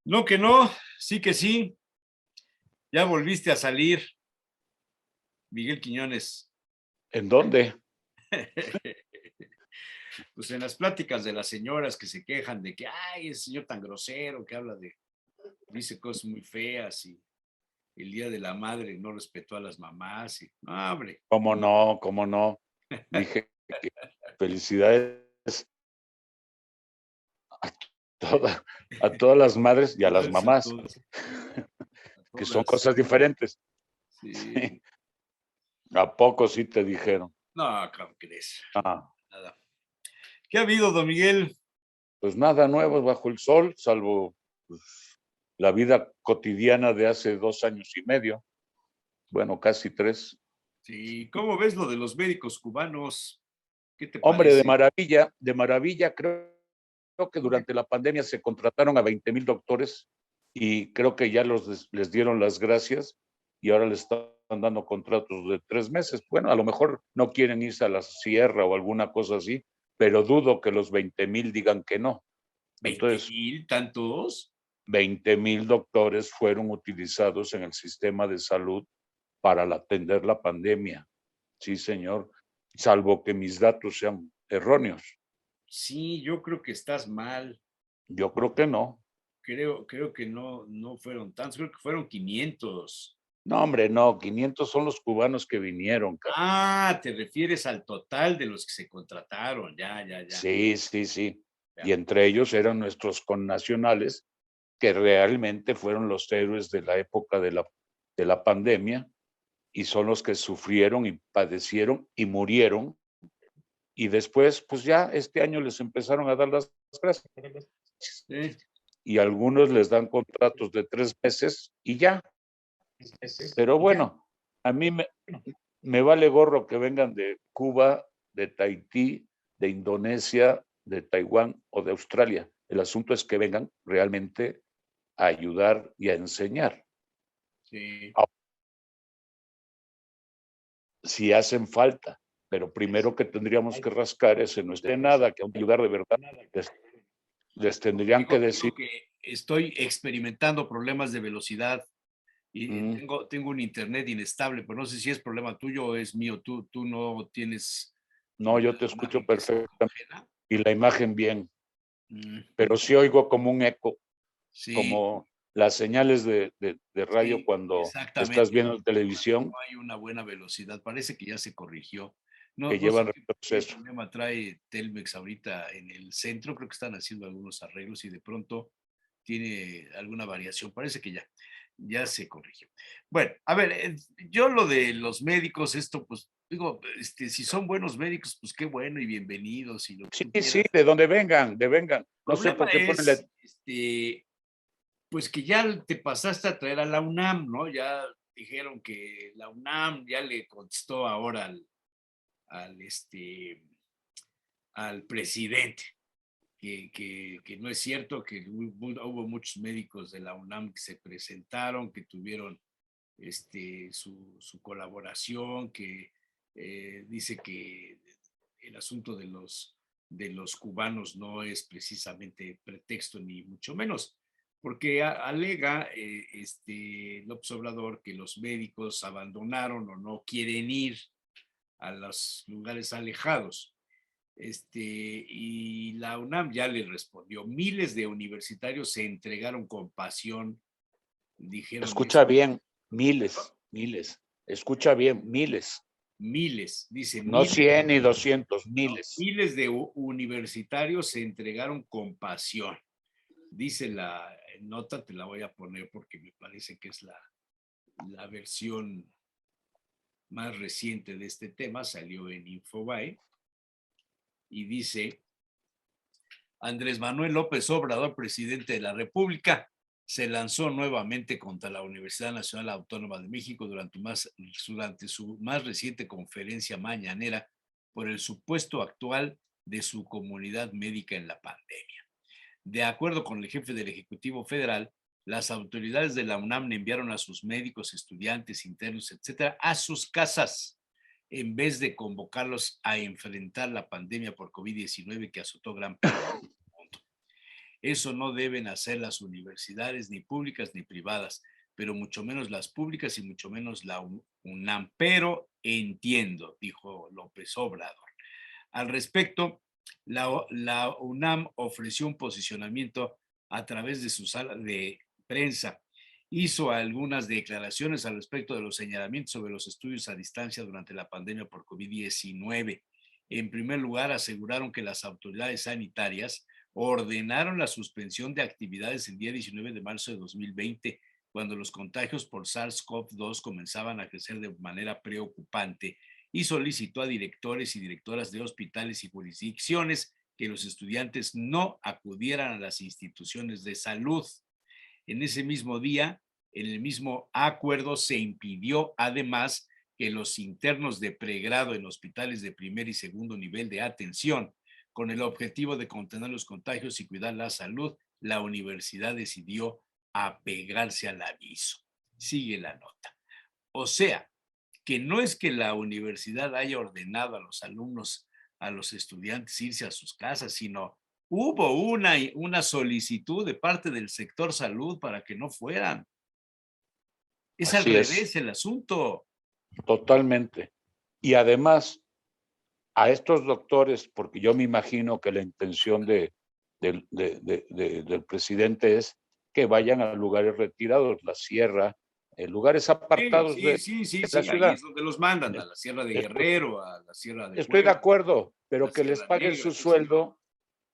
No que no, sí que sí. Ya volviste a salir, Miguel Quiñones. ¿En dónde? Pues en las pláticas de las señoras que se quejan de que, ay, ese señor tan grosero que habla de, dice cosas muy feas y el Día de la Madre no respetó a las mamás. Y, no, hombre. ¿Cómo no? ¿Cómo no? Dije que felicidades a toda a todas las madres y a las A mamás, todos, a que son todas. cosas diferentes. Sí. ¿A poco sí te dijeron? No, ¿cómo crees? Ah, Nada. ¿Qué ha habido, don Miguel? pues nada nuevo bajo el sol, salvo, pues, la vida cotidiana de hace 2 años y medio, bueno, casi 3. Sí, ¿cómo ves lo de los médicos cubanos? ¿Qué te Hombre, parece? de maravilla, creo que durante la pandemia se contrataron a 20,000 doctores y creo que ya les dieron las gracias y ahora les están dando contratos de 3 meses. Bueno, a lo mejor no quieren irse a la sierra o alguna cosa así, pero dudo que los 20,000 digan que no. ¿20 Entonces, mil tantos? 20,000 doctores fueron utilizados en el sistema de salud para atender la pandemia. Sí, señor, salvo que mis datos sean erróneos. Sí, yo creo que estás mal. Yo creo que no. Creo que no fueron tantos, creo que fueron 500. No, hombre, no, 500 son los cubanos que vinieron, cara. Ah, te refieres al total de los que se contrataron. Ya, ya, ya. Sí, sí, sí. Ya. Y entre ellos eran nuestros connacionales, que realmente fueron los héroes de la época de la pandemia y son los que sufrieron y padecieron y murieron. Y después, pues ya este año les empezaron a dar las gracias Sí. y algunos les dan contratos de 3 meses y ya. Pero bueno, a mí me vale gorro que vengan de Cuba, de Tahití, de Indonesia, de Taiwán o de Australia. El asunto es que vengan realmente a ayudar y a enseñar. Sí. Si hacen falta, pero primero que tendríamos que rascar es en nuestra nada, que ayudar de verdad. Les, les tendrían que decir, Digo que estoy experimentando problemas de velocidad y mm, tengo un internet inestable, pero no sé si es problema tuyo o es mío. Tú no tienes no, la yo te escucho imagen que se perfectamente congela. y la imagen bien, Mm, pero sí oigo como un eco, sí, como las señales de radio sí, cuando estás exactamente. viendo No televisión hay una buena velocidad. Parece que ya se corrigió. que No sé llevan qué retroceso. problema trae Telmex ahorita en el centro. Creo que están haciendo algunos arreglos y de pronto tiene alguna variación. Parece que ya se corrigió. Bueno, a ver, yo lo de los médicos, esto, pues, digo, si son buenos médicos, pues qué bueno y bienvenidos y lo que Sí, tú sí, quieras. de donde vengan, de vengan. El No sé por problema qué ponen la. es, pues que ya te pasaste a traer a la UNAM, ¿no? Ya dijeron que la UNAM ya le contestó ahora al, al presidente, que no es cierto, que hubo muchos médicos de la UNAM que se presentaron, que tuvieron su colaboración, que dice que el asunto de los cubanos no es precisamente pretexto ni mucho menos, porque alega López Obrador que los médicos abandonaron o no quieren ir a los lugares alejados. Y la UNAM ya le respondió. Miles de universitarios se entregaron con pasión, dijeron Escucha esto. bien, miles, miles. Escucha bien, miles. Miles, dice No miles, 100 ni 200, ¿no? miles. Miles de universitarios se entregaron con pasión. Dice la nota, te la voy a poner porque me parece que es la versión más reciente de este tema, salió en Infobae, y dice: Andrés Manuel López Obrador, presidente de la República, se lanzó nuevamente contra la Universidad Nacional Autónoma de México durante su más reciente conferencia mañanera por el supuesto actual de su comunidad médica en la pandemia. De acuerdo con el jefe del Ejecutivo Federal, las autoridades de la UNAM enviaron a sus médicos, estudiantes, internos, etcétera, a sus casas en vez de convocarlos a enfrentar la pandemia por COVID-19 que azotó gran parte del mundo. Eso no deben hacer las universidades, ni públicas ni privadas, pero mucho menos las públicas y mucho menos la UNAM. Pero entiendo, dijo López Obrador. Al respecto, la UNAM ofreció un posicionamiento a través de su sala de prensa. Hizo algunas declaraciones al respecto de los señalamientos sobre los estudios a distancia durante la pandemia por COVID-19. En primer lugar, aseguraron que las autoridades sanitarias ordenaron la suspensión de actividades el día 19 de marzo de 2020, cuando los contagios por SARS-CoV-2 comenzaban a crecer de manera preocupante, y solicitó a directores y directoras de hospitales y jurisdicciones que los estudiantes no acudieran a las instituciones de salud. En ese mismo día, en el mismo acuerdo, se impidió además que los internos de pregrado en hospitales de primer y segundo nivel de atención, con el objetivo de contener los contagios y cuidar la salud, la universidad decidió apegarse al aviso. Sigue la nota. O sea, que no es que la universidad haya ordenado a los alumnos, a los estudiantes irse a sus casas, sino hubo una solicitud de parte del sector salud para que no fueran. Es al Así es, revés el asunto. totalmente. Y además, a estos doctores, porque yo me imagino que la intención del presidente es que vayan a lugares retirados, la sierra, lugares apartados de la Sí, ahí ciudad. es donde los mandan, a la Sierra de Esto- Guerrero, a la Sierra de Estoy de Puebla, acuerdo, a la pero que les Sierra paguen Negra, su qué sé yo. sueldo,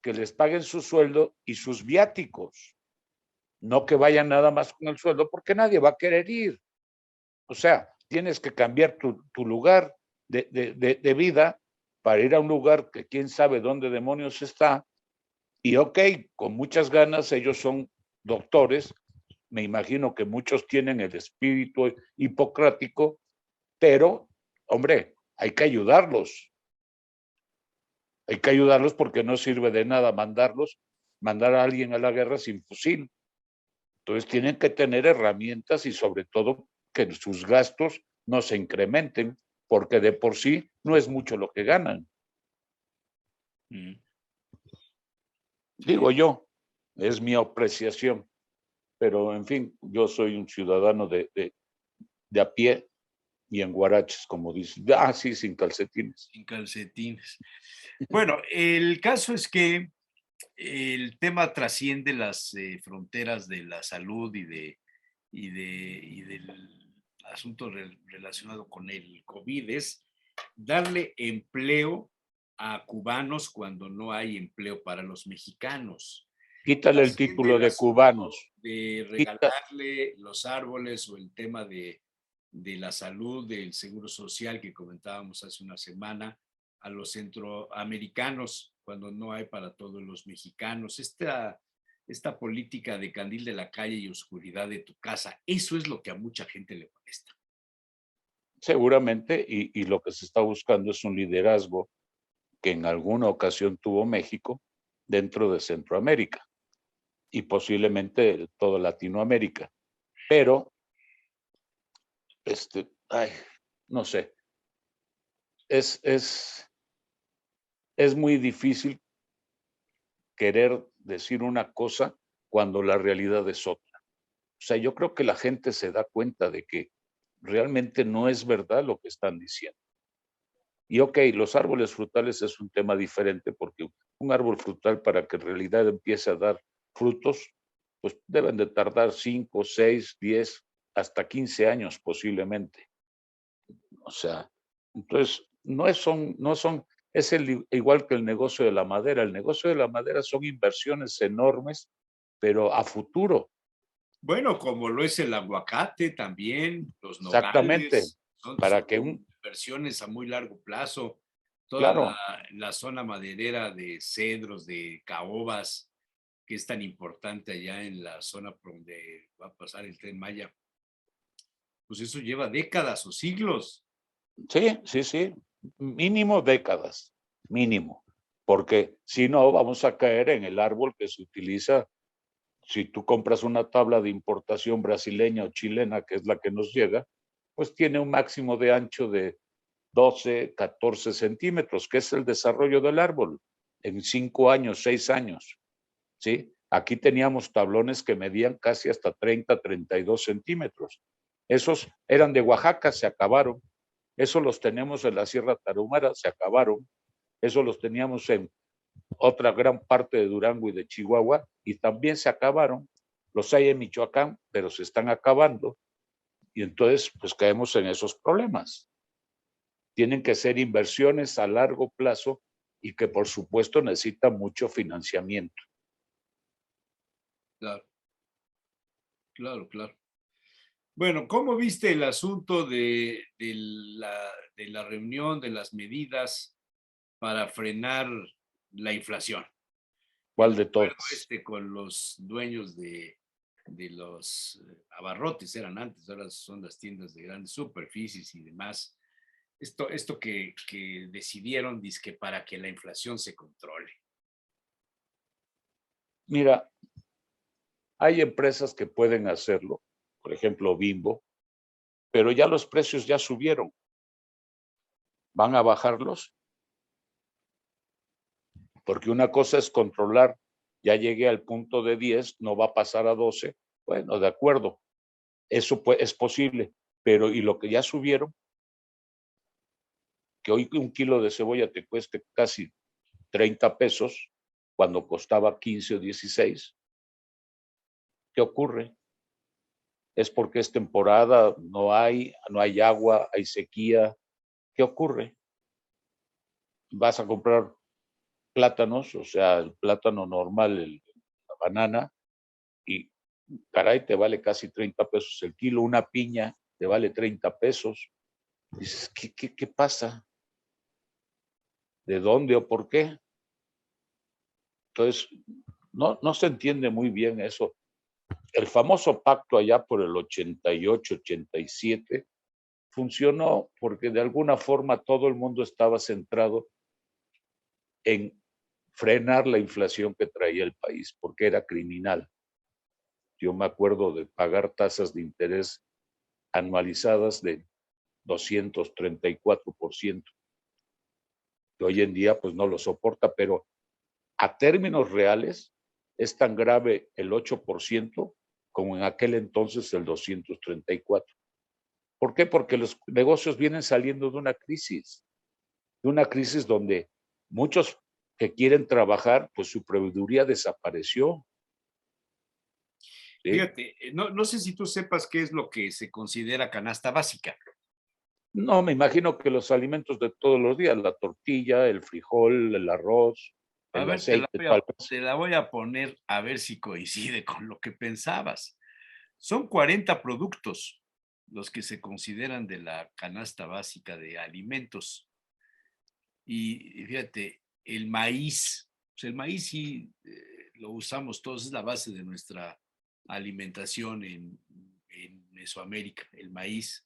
que les paguen su sueldo y sus viáticos, no que vayan nada más con el sueldo, porque nadie va a querer ir. O sea, tienes que cambiar tu lugar de vida para ir a un lugar que quién sabe dónde demonios está. Y ok, con muchas ganas, ellos son doctores, me imagino que muchos tienen el espíritu hipocrático, pero, hombre, hay que ayudarlos. Hay que ayudarlos porque no sirve de nada mandar a alguien a la guerra sin fusil. Entonces tienen que tener herramientas y sobre todo que sus gastos no se incrementen, porque de por sí no es mucho lo que ganan. Sí. Digo yo, es mi apreciación, pero en fin, yo soy un ciudadano de a pie y en guaraches, como dicen. Ah, sí, sin calcetines. Sin calcetines. Bueno, el caso es que el tema trasciende las fronteras de la salud y del asunto relacionado con el COVID. Es darle empleo a cubanos cuando no hay empleo para los mexicanos. Quítale el Trasciende título el de asunto cubanos. de Quita, regalarle los árboles o el tema de la salud, del seguro social que comentábamos hace una semana, a los centroamericanos cuando no hay para todos los mexicanos. Esta política de candil de la calle y oscuridad de tu casa, eso es lo que a mucha gente le molesta. seguramente, y lo que se está buscando es un liderazgo que en alguna ocasión tuvo México dentro de Centroamérica y posiblemente toda Latinoamérica. Pero, ay, no sé, es, es, es muy difícil querer decir una cosa cuando la realidad es otra. O sea, yo creo que la gente se da cuenta de que realmente no es verdad lo que están diciendo. Y ok, los árboles frutales es un tema diferente porque un árbol frutal para que en realidad empiece a dar frutos, pues deben de tardar 5, 6, 10, hasta 15 años posiblemente. O sea, entonces es igual que el negocio de la madera. El negocio de la madera son inversiones enormes, pero a futuro. Bueno, como lo es el aguacate también, los Exactamente. nogales, son Para que inversiones a muy largo plazo. Toda claro, la zona maderera de cedros, de caobas, que es tan importante allá en la zona por donde va a pasar el Tren Maya, pues eso lleva décadas o siglos. sí, mínimo décadas, mínimo, porque si no vamos a caer en el árbol que se utiliza. Si tú compras una tabla de importación brasileña o chilena, que es la que nos llega, pues tiene un máximo de ancho de 12, 14 centímetros, que es el desarrollo del árbol en 5 años, 6 años, ¿sí? Aquí teníamos tablones que medían casi hasta 30, 32 centímetros. Esos eran de Oaxaca, se acabaron. Esos los tenemos en la Sierra Tarahumara, se acabaron. Esos los teníamos en otra gran parte de Durango y de Chihuahua y también se acabaron. Los hay en Michoacán, pero se están acabando. Y entonces, pues caemos en esos problemas. Tienen que ser inversiones a largo plazo y que por supuesto necesitan mucho financiamiento. Claro, claro, claro. Bueno, ¿cómo viste el asunto de la reunión, de las medidas para frenar la inflación? ¿Cuál El de acuerdo todas? con los dueños de los abarrotes eran antes, ahora son las tiendas de grandes superficies y demás. Esto que decidieron, dizque para que la inflación se controle. Mira, hay empresas que pueden hacerlo, por ejemplo Bimbo, pero ya los precios ya subieron. ¿Van a bajarlos? Porque una cosa es controlar, ya llegué al punto de 10, no va a pasar a 12. Bueno, de acuerdo, eso es posible, pero ¿y lo que ya subieron? Que hoy un kilo de cebolla te cueste casi 30 pesos, cuando costaba 15 o 16. ¿Qué ocurre? Es porque es temporada, no hay agua, hay sequía. ¿Qué ocurre? Vas a comprar plátanos, o sea, el plátano normal, la banana, y caray, te vale casi 30 pesos el kilo. Una piña te vale 30 pesos. Dices, ¿qué pasa? ¿De dónde o por qué? Entonces, no se entiende muy bien eso. El famoso pacto allá por el 88, 87 funcionó porque de alguna forma todo el mundo estaba centrado en frenar la inflación que traía el país, porque era criminal. Yo me acuerdo de pagar tasas de interés anualizadas de 234%, que hoy en día pues no lo soporta, pero a términos reales es tan grave el 8% como en aquel entonces el 234%. ¿Por qué? Porque los negocios vienen saliendo de una crisis donde muchos que quieren trabajar, pues su proveeduría desapareció. ¿Sí? Fíjate, no sé si tú sepas qué es lo que se considera canasta básica. No, me imagino que los alimentos de todos los días, la tortilla, el frijol, el arroz, A el ver, aceite, tal vez. te la voy a poner a ver si coincide con lo que pensabas. Son 40 productos los que se consideran de la canasta básica de alimentos. Y fíjate, el maíz, pues el maíz sí lo usamos todos, es la base de nuestra alimentación en Mesoamérica, el maíz,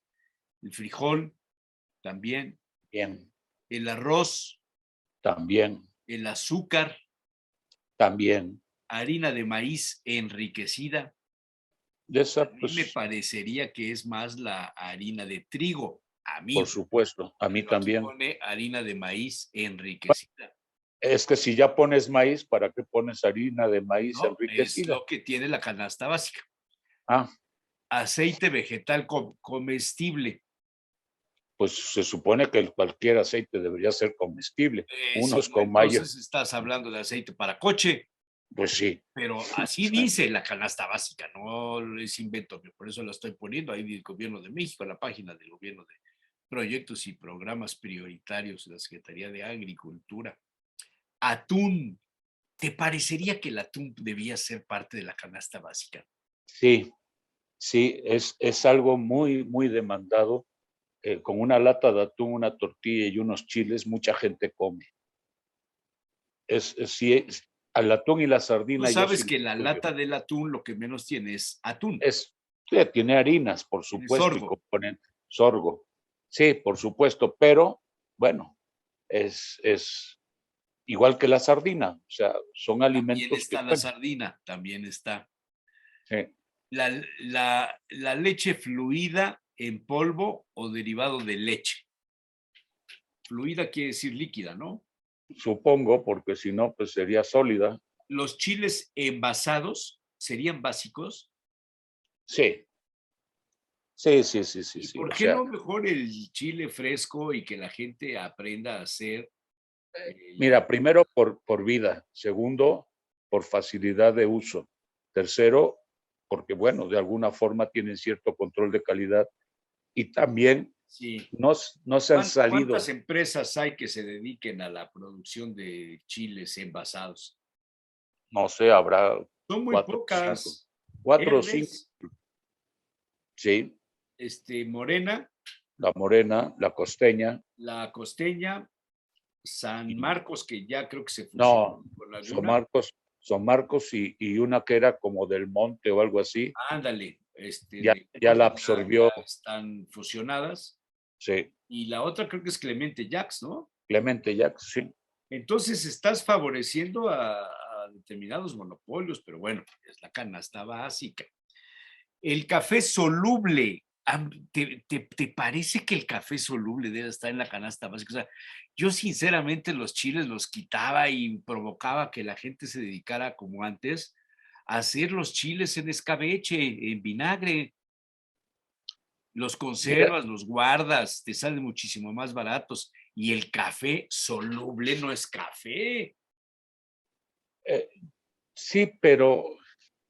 el frijol también, Bien, el arroz, también, el azúcar, también. harina de maíz enriquecida. De A esa, mí me pues, parecería que es más la harina de trigo, a por mí, supuesto, a mí pero aquí también. pone harina de maíz enriquecida. Es que si ya pones maíz, ¿para qué pones harina de maíz No, es enriquecida? lo que tiene la canasta básica. Ah, Aceite vegetal comestible. pues se supone que cualquier aceite debería ser comestible. Si Unos no, con mayo, entonces estás hablando de aceite para coche, pues sí. pero así dice la canasta básica, no es invento, por eso la estoy poniendo ahí del Gobierno de México, en la página del Gobierno de Proyectos y Programas Prioritarios de la Secretaría de Agricultura. Atún. ¿Te parecería que el atún debía ser parte de la canasta básica? Sí, sí, es algo muy, muy demandado. Con una lata de atún, una tortilla y unos chiles, mucha gente come. Sí, al atún y la Tú sardina yo sí sabes le que la incluyo. lata del atún lo que menos tiene es atún, Sí, tiene harinas, por tiene supuesto, y sorgo. componentes, sorgo. Sí, por supuesto, pero bueno, es igual que la sardina, o sea, son También alimentos que, está la bueno, sardina, también está. sí, La leche fluida en polvo o derivado de leche. Fluida quiere decir líquida, ¿no? supongo, porque si no, pues sería sólida. ¿Los chiles envasados serían básicos? Sí, sí. ¿Y O por qué sea, no mejor el chile fresco y que la gente aprenda a hacer mira, primero por vida, segundo, por facilidad de uso, tercero, porque bueno, de alguna forma tienen cierto control de calidad y también sí. no se han ¿Cuántas salido, empresas hay que se dediquen a la producción de chiles envasados? no sé, habrá Son muy cuatro o cinco, pocas. cuatro o cinco, Herdes, sí, Morena, la morena, la costeña, La Costeña, San y Marcos, que ya creo que se fusionó no, con Son Laguna. Marcos, Son Marcos y una que era como del Monte o algo así, Ándale, ya la absorbió, ya están fusionadas. sí, Y la otra creo que es Clemente Jacks, ¿no? Clemente Jacks, sí. Entonces estás favoreciendo a determinados monopolios, pero bueno, es la canasta básica. El café soluble. ¿Te parece que el café soluble debe estar en la canasta básica? O sea, yo sinceramente los chiles los quitaba y provocaba que la gente se dedicara como antes a hacer los chiles en escabeche, en vinagre. Los Mira, conservas, los guardas, te salen muchísimo más baratos. Y el café soluble no es café. eh, sí, pero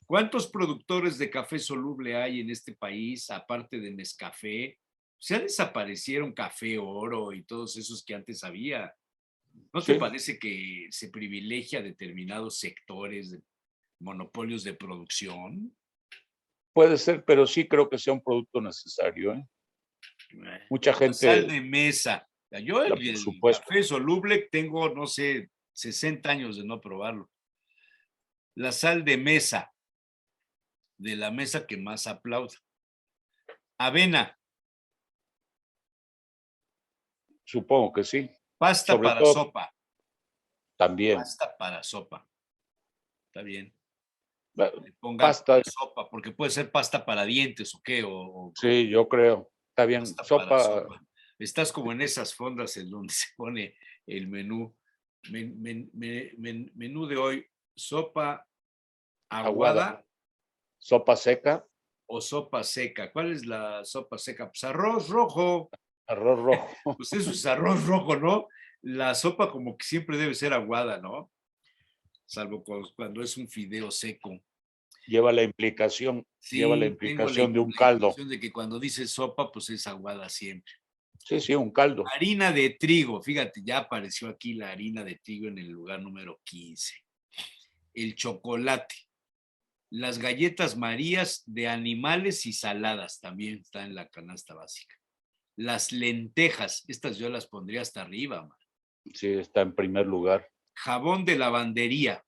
¿Cuántos productores de café soluble hay en este país, aparte de Nescafé? Ya desaparecieron Café Oro y todos esos que antes había. ¿No te sí, parece que se privilegia determinados sectores de monopolios de producción? puede ser, pero sí creo que sea un producto necesario, ¿eh? Mucha La sal gente, de mesa. Yo por el supuesto, café soluble tengo, no sé, 60 años de no probarlo. La sal de mesa, de la mesa que más aplauda. Avena, supongo que sí. pasta Sobre para todo sopa. también, Pasta para sopa. Está bien. eh, Le pongan pasta, sopa, porque puede ser pasta para dientes o qué, o sí, yo creo. Está bien, pasta para sopa, sopa. Estás como en esas fondas en donde se pone el menú. Menú de hoy, sopa aguada, aguada sopa seca, o sopa seca. ¿Cuál es la sopa seca? Pues arroz rojo. arroz rojo. Pues eso es arroz rojo, ¿no? La sopa como que siempre debe ser aguada, ¿no? Salvo cuando es un fideo seco. Lleva la Sí, tengo implicación de un la caldo. impresión de que cuando dice sopa, pues es aguada siempre. Sí, sí, un caldo. Harina de trigo, fíjate, ya apareció aquí la harina de trigo en el lugar número 15. El chocolate, las galletas Marías de animales y saladas también están en la canasta básica. Las lentejas, estas yo las pondría hasta arriba, man. Sí, está en primer lugar. Jabón de lavandería,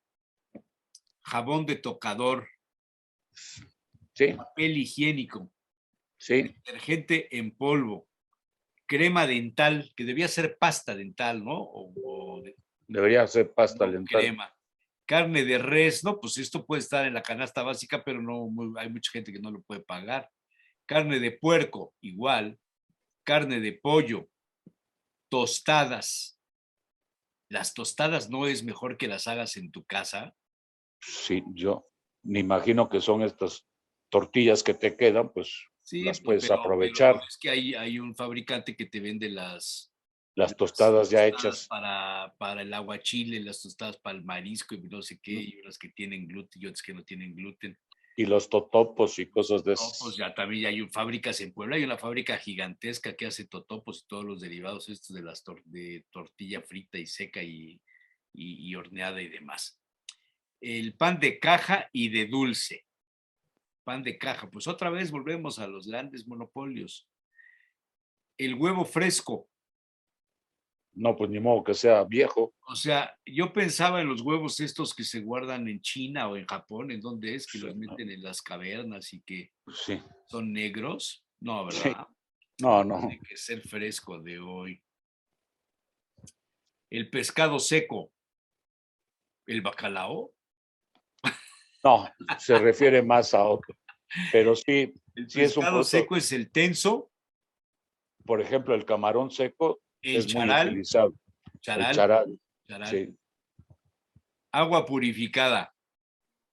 jabón de tocador, Sí, papel higiénico, sí, detergente en polvo, crema dental, que debía ser pasta dental, ¿no? debería ser pasta No lental. crema. Carne de res, no, pues esto puede estar en la canasta básica, pero no hay mucha gente que no lo puede pagar. Carne de puerco, igual. Carne de pollo, tostadas. Las tostadas no es mejor que las hagas en tu casa. Sí, yo me imagino que son estas tortillas que te quedan, pues Sí, las puedes pero aprovechar. es que hay un fabricante que te vende Las las tostadas ya tostadas hechas para el aguachile, las tostadas para el marisco y no sé qué, ¿no? y unas que tienen gluten y otras que no tienen gluten. Y los totopos y cosas de Totopos, esas. ya también hay fábricas en Puebla, hay una fábrica gigantesca que hace totopos y todos los derivados estos de de tortilla frita y seca y horneada y demás. El pan de caja y de dulce. Pan de caja, pues otra vez volvemos a los grandes monopolios. El huevo fresco. No, pues ni modo que sea viejo. O sea, yo pensaba en los huevos estos que se guardan en China o en Japón, en donde es que Sí, los meten en las cavernas y que sí, son negros. No, sí. ¿verdad? No, no, Tiene que ser fresco de hoy. El pescado seco, el bacalao. no, se refiere más a otro. Pero sí, El sí es un pescado producto, seco es el tenso, por ejemplo, el camarón seco el es muy charal, utilizado. El charal, charal, charal. sí, Agua purificada.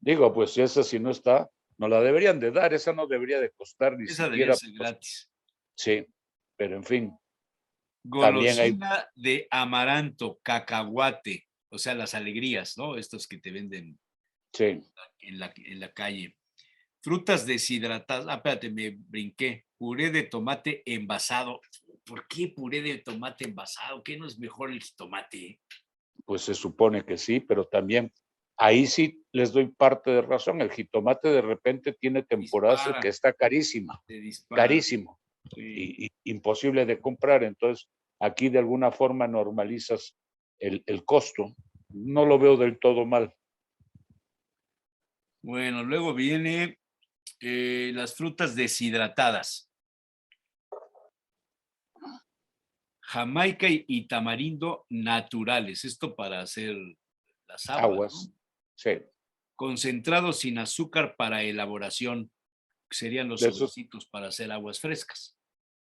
Digo, pues esa si no está, no la deberían de dar, esa no debería de costar ni Esa debería siquiera, ser pues, gratis. sí, pero en fin, también hay, Golosina de amaranto, cacahuate, o sea, las alegrías, ¿no? Estos que te venden sí, en la calle. Frutas deshidratadas. Ah, espérate, me brinqué. Puré de tomate envasado. ¿Por qué puré de tomate envasado? ¿Qué no es mejor el jitomate? pues se supone que sí, pero también ahí sí les doy parte de razón. El jitomate de repente tiene temporadas en Dispara, que está carísima, te dispara. carísimo Sí. y imposible de comprar. Entonces, aquí de alguna forma normalizas el costo. No lo veo del todo mal. Bueno, luego viene las frutas deshidratadas. Jamaica y tamarindo naturales. Esto para hacer las aguas, ¿no? Aguas, sí. Concentrados sin azúcar para elaboración. Serían los De esos, sobrecitos para hacer aguas frescas.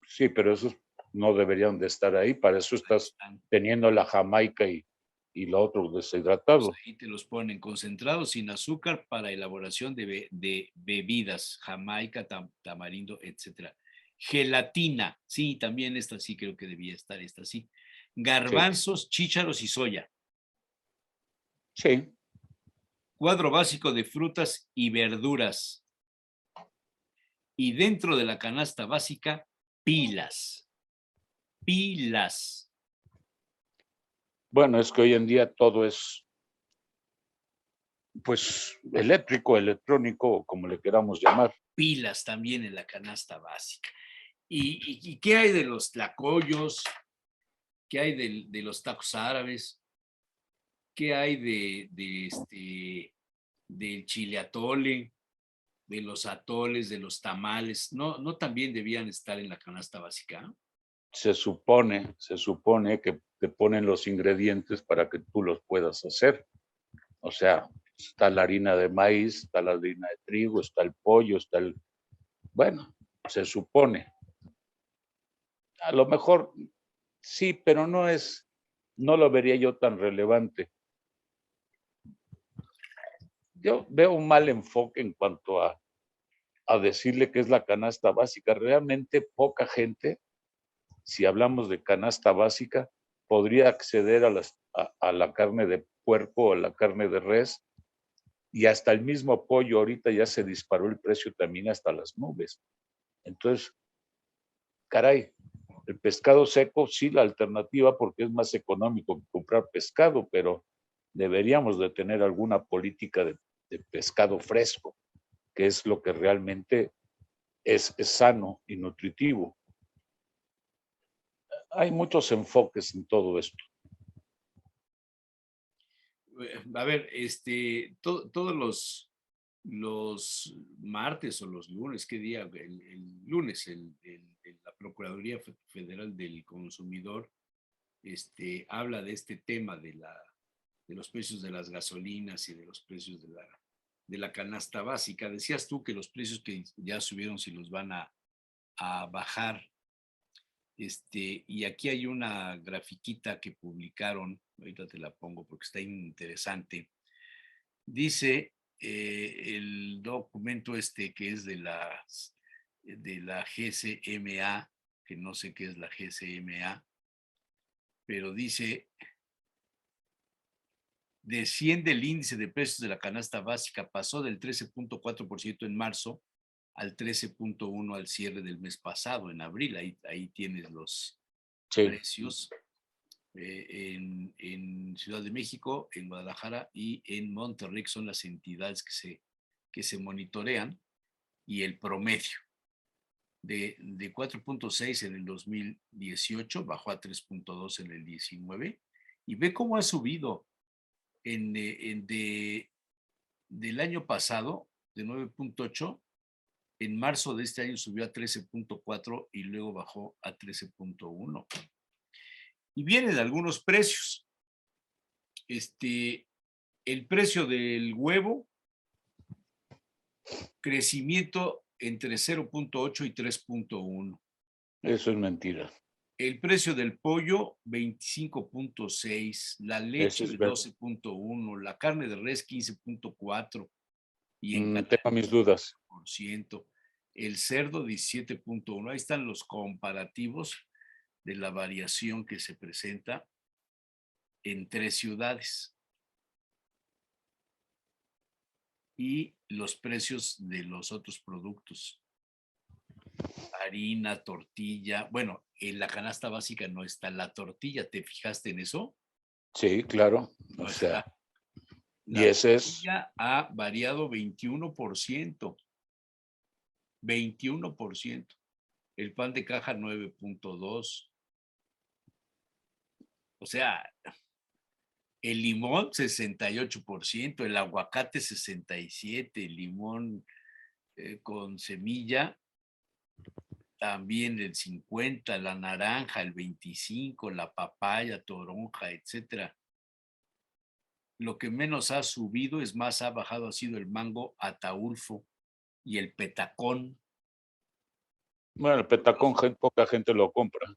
sí, pero esos no deberían de estar ahí. Para eso Ahí estás están. teniendo la jamaica y lo otro Pues deshidratado. ahí te los ponen concentrados sin azúcar para elaboración de bebidas, jamaica, tamarindo, etcétera. Gelatina, sí, también esta sí creo que debía estar, esta sí. Sí, Garbanzos, chícharos y soya. sí. Cuadro básico de frutas y verduras. Y dentro de la canasta básica, pilas. Pilas. Bueno, es que hoy en día todo es, pues, eléctrico, electrónico, como le queramos llamar. Pilas también en la canasta básica. ¿Y qué hay de los tlacoyos? ¿Qué hay de los tacos árabes? ¿Qué hay del chile atole, de los atoles, de los tamales? ¿No también debían estar en la canasta básica? Se supone que te ponen los ingredientes para que tú los puedas hacer. O sea, está la harina de maíz, está la harina de trigo, está el pollo, está el... Bueno, se supone. A lo mejor sí, pero no es, no lo vería yo tan relevante. Yo veo un mal enfoque en cuanto a decirle que es la canasta básica. Realmente poca gente, si hablamos de canasta básica, podría acceder a la carne de puerco o a la carne de res y hasta el mismo pollo ahorita ya se disparó el precio también hasta las nubes. Entonces, caray, el pescado seco sí la alternativa porque es más económico que comprar pescado, pero deberíamos de tener alguna política de pescado fresco, que es lo que realmente es sano y nutritivo. Hay muchos enfoques en todo esto. A ver, todos los martes o los lunes, ¿qué día? El lunes, la Procuraduría Federal del Consumidor habla de este tema de los precios de las gasolinas y de los precios de la canasta básica. Decías tú que los precios que ya subieron si los van a bajar. Y aquí hay una grafiquita que publicaron, ahorita te la pongo porque está interesante. Dice el documento que es de la GCMA, que no sé qué es la GCMA, pero dice, desciende el índice de precios de la canasta básica, pasó del 13.4% en marzo al 13.1% al cierre del mes pasado, en abril. Ahí tienes los Sí, precios en Ciudad de México, en Guadalajara y en Monterrey, que son las entidades que se monitorean, y el promedio de 4.6 en el 2018 bajó a 3.2 en el 19 y ve cómo ha subido del año pasado de 9.8, en marzo de este año subió a 13.4 y luego bajó a 13.1. Y viene de algunos precios. El precio del huevo, crecimiento entre 0.8 y 3.1. eso es mentira. El precio del pollo, 25.6, la Ese leche es de ver. 12.1, la carne de res 15.4 y en Tengo mis dudas. por ciento, el cerdo 17.1. Ahí están los comparativos de la variación que se presenta en 3 ciudades y los precios de los otros productos. Harina, tortilla. Bueno, en la canasta básica no está la tortilla. ¿Te fijaste en eso? Sí, claro. No O sea, está. y La ese es, tortilla ha variado 21%. 21%. El pan de caja 9.2. O sea, el limón 68%, el aguacate 67%, el limón con semilla también el 50%, la naranja el 25%, la papaya, toronja, etcétera. Lo que menos ha subido, es más, ha bajado, ha sido el mango ataulfo y el petacón. bueno, el petacón, poca gente lo compra.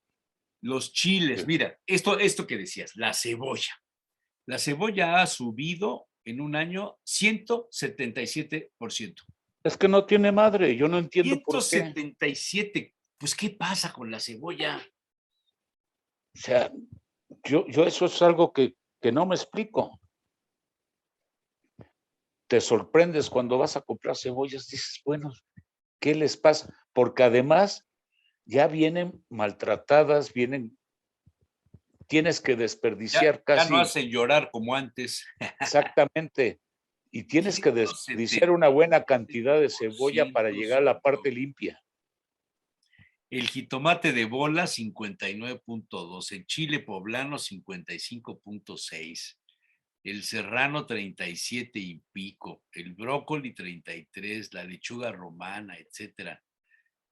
Los chiles, Sí. mira, esto que decías, la cebolla. La cebolla ha subido en un año 177%. Es que no tiene madre, yo no entiendo por qué. 177. Pues, ¿qué pasa con la cebolla? O sea, yo eso es algo que no me explico. Te sorprendes cuando vas a comprar cebollas, dices, bueno, ¿qué les pasa? Porque además ya vienen maltratadas, tienes que desperdiciar Ya no casi hacen llorar como antes. exactamente, y tienes que desperdiciar una buena cantidad de cebolla para 177%. llegar a la parte limpia. El jitomate de bola 59.2, el chile poblano 55.6, el serrano 37 y pico, el brócoli 33, la lechuga romana, etcétera.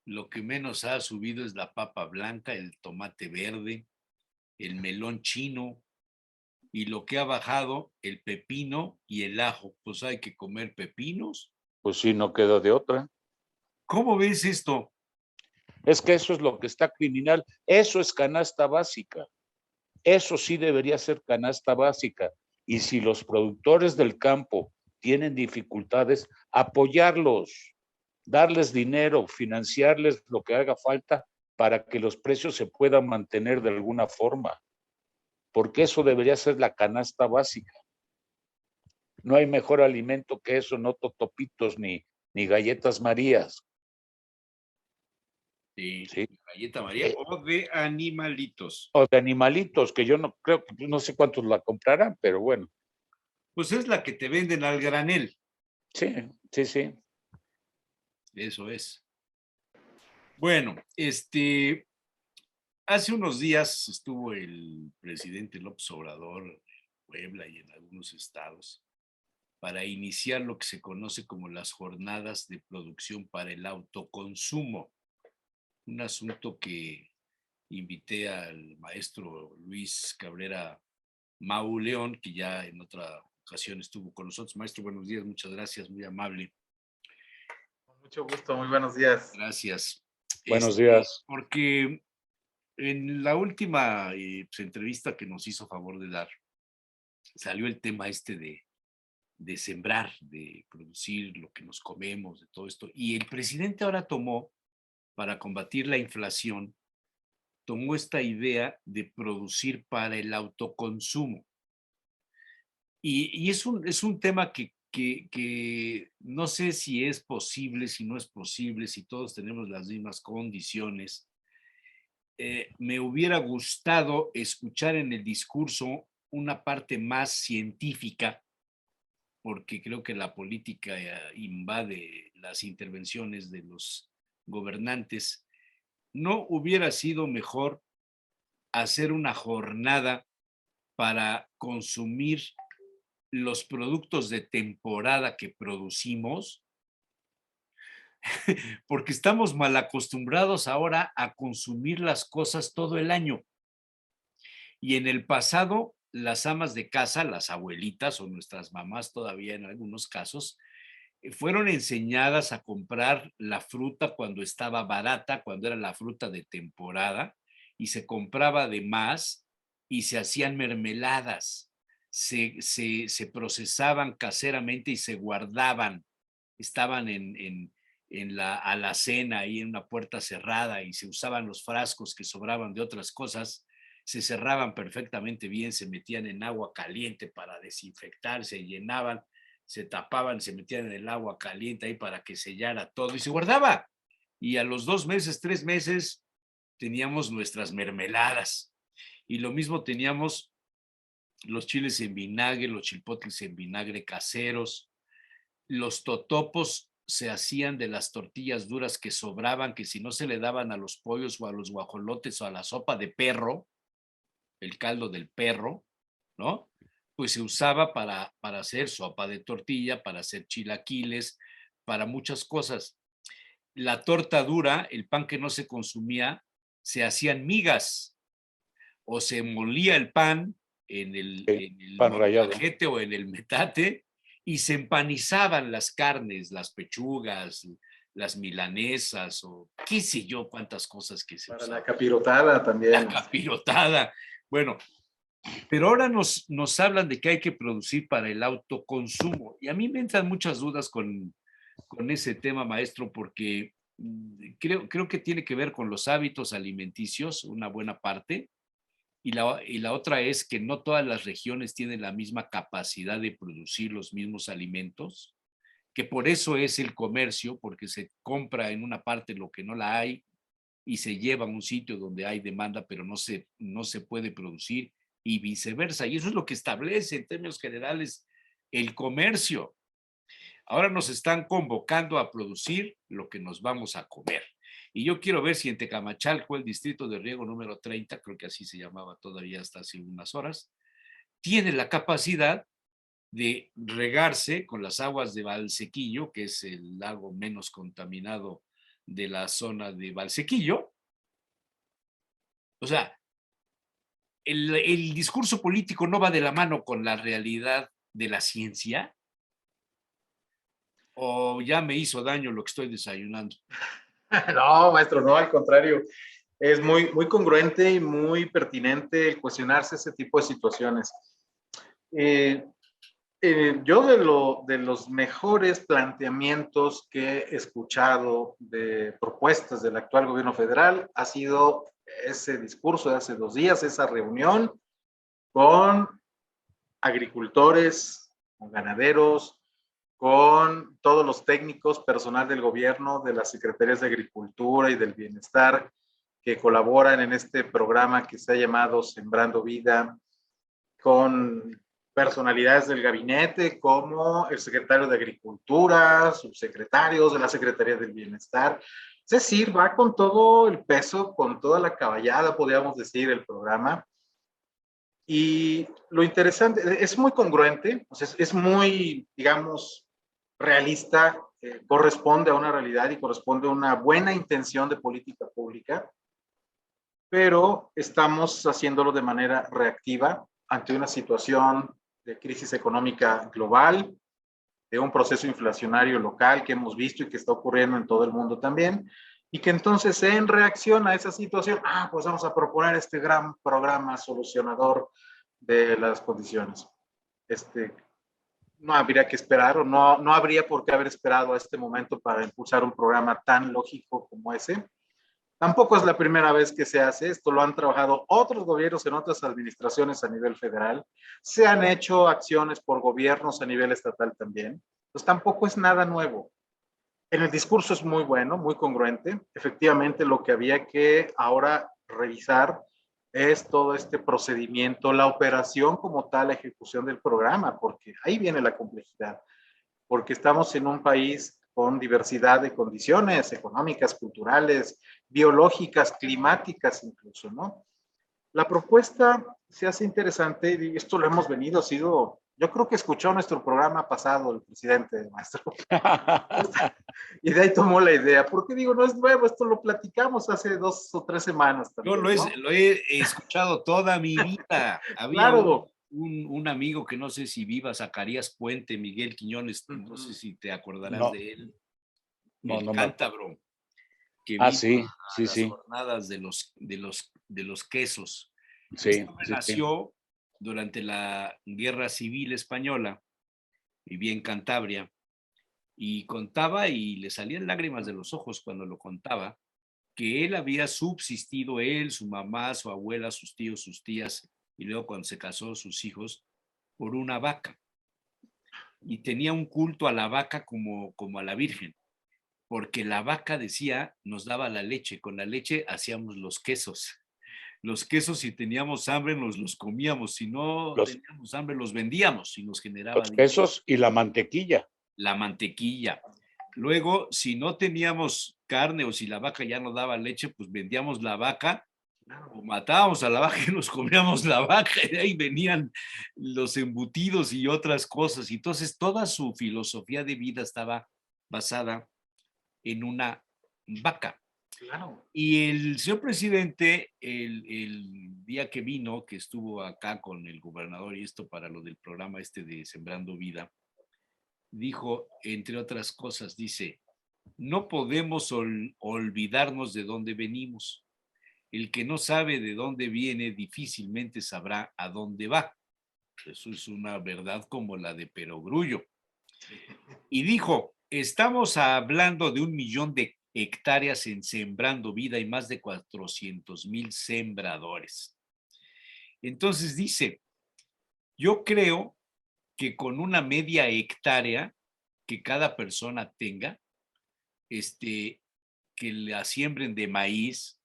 Lo que menos ha subido es la papa blanca, el tomate verde, el melón chino, y lo que ha bajado, el pepino y el ajo. Pues hay que comer pepinos. Pues sí, no queda de otra. ¿Cómo ves esto? Es que eso es lo que está criminal. Eso es canasta básica. Eso sí debería ser canasta básica. Y si los productores del campo tienen dificultades, apoyarlos, darles dinero, financiarles lo que haga falta para que los precios se puedan mantener de alguna forma. Porque eso debería ser la canasta básica. No hay mejor alimento que eso, no totopitos ni galletas Marías. De ¿Sí? galleta María o de animalitos. O de animalitos, que yo no creo, no sé cuántos la comprarán, pero bueno. Pues es la que te venden al granel. Sí, sí, sí. Eso es. Bueno, hace unos días estuvo el presidente López Obrador en Puebla y en algunos estados para iniciar lo que se conoce como las jornadas de producción para el autoconsumo. Un asunto que invité al maestro Luis Cabrera Mauleón, que ya en otra ocasión estuvo con nosotros. Maestro, buenos días, muchas gracias, muy amable. Con mucho gusto, muy buenos días. Gracias. Buenos días. Porque en la última pues, entrevista que nos hizo favor de dar, salió el tema de sembrar, de producir lo que nos comemos, de todo esto. Y el presidente ahora tomó, para combatir la inflación, tomó esta idea de producir para el autoconsumo. Y es un tema que no sé si es posible, si no es posible, si todos tenemos las mismas condiciones. Me hubiera gustado escuchar en el discurso una parte más científica, porque creo que la política invade las intervenciones de los gobernantes. ¿No hubiera sido mejor hacer una jornada para consumir los productos de temporada que producimos? Porque estamos mal acostumbrados ahora a consumir las cosas todo el año. Y en el pasado, las amas de casa, las abuelitas o nuestras mamás todavía en algunos casos, fueron enseñadas a comprar la fruta cuando estaba barata, cuando era la fruta de temporada, y se compraba de más y se hacían mermeladas, se procesaban caseramente y se guardaban, estaban en la alacena, ahí en una puerta cerrada, y se usaban los frascos que sobraban de otras cosas, se cerraban perfectamente bien, se metían en agua caliente para desinfectar, se llenaban, se tapaban, se metían en el agua caliente ahí para que sellara todo y se guardaba. Y a los 2 meses, 3 meses, teníamos nuestras mermeladas. Y lo mismo teníamos los chiles en vinagre, los chilpotles en vinagre caseros. Los totopos se hacían de las tortillas duras que sobraban, que si no se le daban a los pollos o a los guajolotes o a la sopa de perro, el caldo del perro, ¿no? Pues se usaba para hacer sopa de tortilla, para hacer chilaquiles, para muchas cosas. La torta dura, el pan que no se consumía, se hacían migas o se molía el pan en el Pan rallado. molcajete o en el metate y se empanizaban las carnes, las pechugas, las milanesas o qué sé yo cuántas cosas que se Para usaban. la capirotada también. La capirotada. Bueno, pero ahora nos hablan de que hay que producir para el autoconsumo. Y a mí me entran muchas dudas con ese tema, maestro, porque creo que tiene que ver con los hábitos alimenticios, una buena parte, y la otra es que no todas las regiones tienen la misma capacidad de producir los mismos alimentos, que por eso es el comercio, porque se compra en una parte lo que no la hay y se lleva a un sitio donde hay demanda, pero no se puede producir y viceversa. Y eso es lo que establece en términos generales el comercio. Ahora nos están convocando a producir lo que nos vamos a comer. Y yo quiero ver si en Tecamachalco, el distrito de riego número 30, creo que así se llamaba todavía hasta hace unas horas, tiene la capacidad de regarse con las aguas de Valsequillo, que es el lago menos contaminado de la zona de Valsequillo. O sea, el discurso político no va de la mano con la realidad de la ciencia. ¿O ya me hizo daño lo que estoy desayunando? No, maestro, no, al contrario. Es muy congruente y muy pertinente el cuestionarse ese tipo de situaciones. Yo de los mejores planteamientos que he escuchado de propuestas del actual gobierno federal ha sido ese discurso de hace 2 días, esa reunión con agricultores, con ganaderos, con todos los técnicos, personal del gobierno, de las secretarías de Agricultura y del Bienestar que colaboran en este programa que se ha llamado Sembrando Vida, con personalidades del gabinete como el secretario de Agricultura, subsecretarios de la Secretaría del Bienestar. Es decir, va con todo el peso, con toda la caballada, podríamos decir, el programa. Y lo interesante, es muy congruente, o sea, es muy, digamos, realista, corresponde a una realidad y corresponde a una buena intención de política pública, pero estamos haciéndolo de manera reactiva ante una situación de crisis económica global, de un proceso inflacionario local que hemos visto y que está ocurriendo en todo el mundo también, y que entonces en reacción a esa situación, pues vamos a proponer este gran programa solucionador de las condiciones. No habría que esperar o no habría por qué haber esperado a este momento para impulsar un programa tan lógico como ese. Tampoco es la primera vez que se hace esto, lo han trabajado otros gobiernos en otras administraciones a nivel federal, se han hecho acciones por gobiernos a nivel estatal también, pues tampoco es nada nuevo. En el discurso es muy bueno, muy congruente. Efectivamente, lo que había que ahora revisar es todo este procedimiento, la operación como tal, la ejecución del programa, porque ahí viene la complejidad, porque estamos en un país con diversidad de condiciones económicas, culturales, biológicas, climáticas incluso, ¿no? La propuesta se hace interesante y esto lo hemos venido, yo creo que escuchó nuestro programa pasado el presidente, maestro, y de ahí tomó la idea, porque digo, no es nuevo, esto lo platicamos hace 2 o 3 semanas también. Yo lo he escuchado toda mi vida. Había Claro. un amigo que no sé si viva, Zacarías Puente, Miguel Quiñones, no sé si te acordarás de él, el cántabro. que Ah, vino sí, a sí, las sí, jornadas de los quesos. sí, Este hombre sí, sí. nació durante la Guerra Civil Española, vivía en Cantabria y contaba y le salían lágrimas de los ojos cuando lo contaba, que él había subsistido, él, su mamá, su abuela, sus tíos, sus tías, y luego cuando se casó, sus hijos, por una vaca. Y tenía un culto a la vaca como a la Virgen, porque la vaca, decía, nos daba la leche, con la leche hacíamos los quesos. Los quesos, si teníamos hambre, nos los comíamos, si no Los, teníamos hambre, los vendíamos y nos los generaba dinero. quesos y la mantequilla. La mantequilla. Luego, si no teníamos carne o si la vaca ya no daba leche, pues vendíamos la vaca o matábamos a la vaca y nos comíamos la vaca, y de ahí venían los embutidos y otras cosas. Entonces, toda su filosofía de vida estaba basada en una vaca. Claro. Y el señor presidente, el día que vino, que estuvo acá con el gobernador y esto para lo del programa este de Sembrando Vida, dijo, entre otras cosas, dice, no podemos olvidarnos de dónde venimos. El que no sabe de dónde viene difícilmente sabrá a dónde va. Eso es una verdad como la de Perogrullo. Y dijo, estamos hablando de 1 millón de hectáreas en Sembrando Vida y más de 400,000 sembradores. Entonces dice, yo creo que con una media hectárea que cada persona tenga, que la siembren de maíz,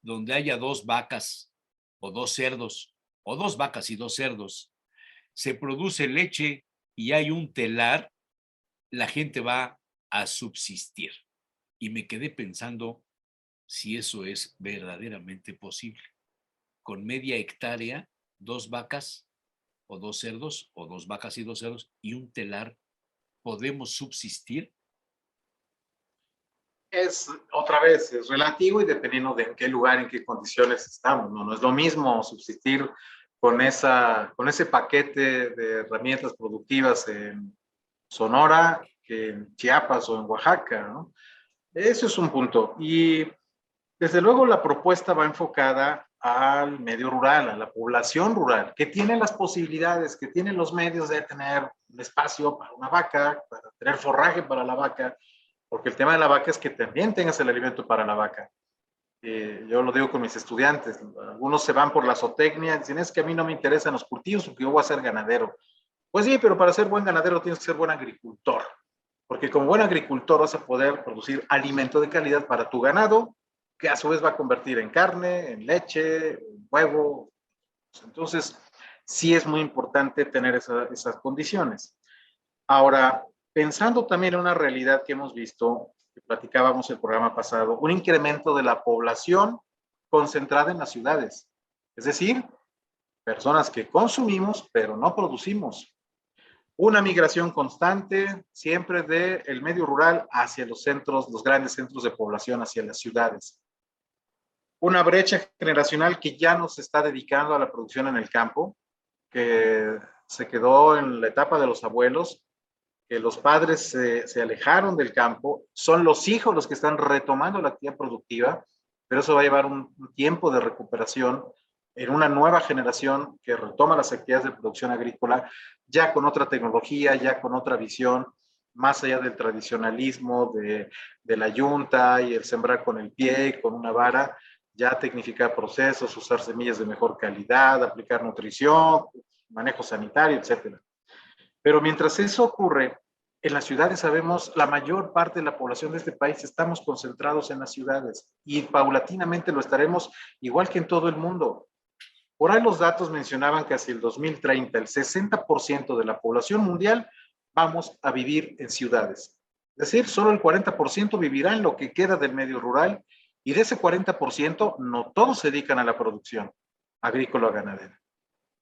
donde haya 2 vacas o 2 cerdos, o 2 vacas y 2 cerdos, se produce leche y hay un telar, la gente va a subsistir. Y me quedé pensando si eso es verdaderamente posible. Con media hectárea, 2 vacas o 2 cerdos, o 2 vacas y 2 cerdos, y un telar, ¿podemos subsistir? Es otra vez, es relativo y dependiendo de en qué lugar, en qué condiciones estamos, ¿no? No es lo mismo subsistir con ese paquete de herramientas productivas en Sonora que en Chiapas o en Oaxaca, ¿no? Eso es un punto. Y desde luego la propuesta va enfocada al medio rural, a la población rural, que tiene las posibilidades, que tiene los medios de tener un espacio para una vaca, para tener forraje para la vaca, porque el tema de la vaca es que también tengas el alimento para la vaca. Yo lo digo con mis estudiantes, algunos se van por la zootecnia, dicen es que a mí no me interesan los cultivos porque yo voy a ser ganadero. Pues sí, pero para ser buen ganadero tienes que ser buen agricultor, porque como buen agricultor vas a poder producir alimento de calidad para tu ganado, que a su vez va a convertir en carne, en leche, en huevo. Entonces, sí es muy importante tener esas condiciones. Ahora, pensando también en una realidad que hemos visto, que platicábamos el programa pasado, un incremento de la población concentrada en las ciudades. Es decir, personas que consumimos, pero no producimos. Una migración constante siempre del medio rural hacia los centros, los grandes centros de población, hacia las ciudades. Una brecha generacional que ya no se está dedicando a la producción en el campo, que se quedó en la etapa de los abuelos, que los padres se alejaron del campo, son los hijos los que están retomando la actividad productiva, pero eso va a llevar un tiempo de recuperación en una nueva generación que retoma las actividades de producción agrícola, ya con otra tecnología, ya con otra visión, más allá del tradicionalismo de la yunta y el sembrar con el pie, con una vara, ya tecnificar procesos, usar semillas de mejor calidad, aplicar nutrición, manejo sanitario, etcétera. Pero mientras eso ocurre, en las ciudades sabemos, la mayor parte de la población de este país estamos concentrados en las ciudades y paulatinamente lo estaremos igual que en todo el mundo. Por ahí los datos mencionaban que hacia el 2030 el 60% de la población mundial vamos a vivir en ciudades. Es decir, solo el 40% vivirá en lo que queda del medio rural y de ese 40% no todos se dedican a la producción agrícola o ganadera.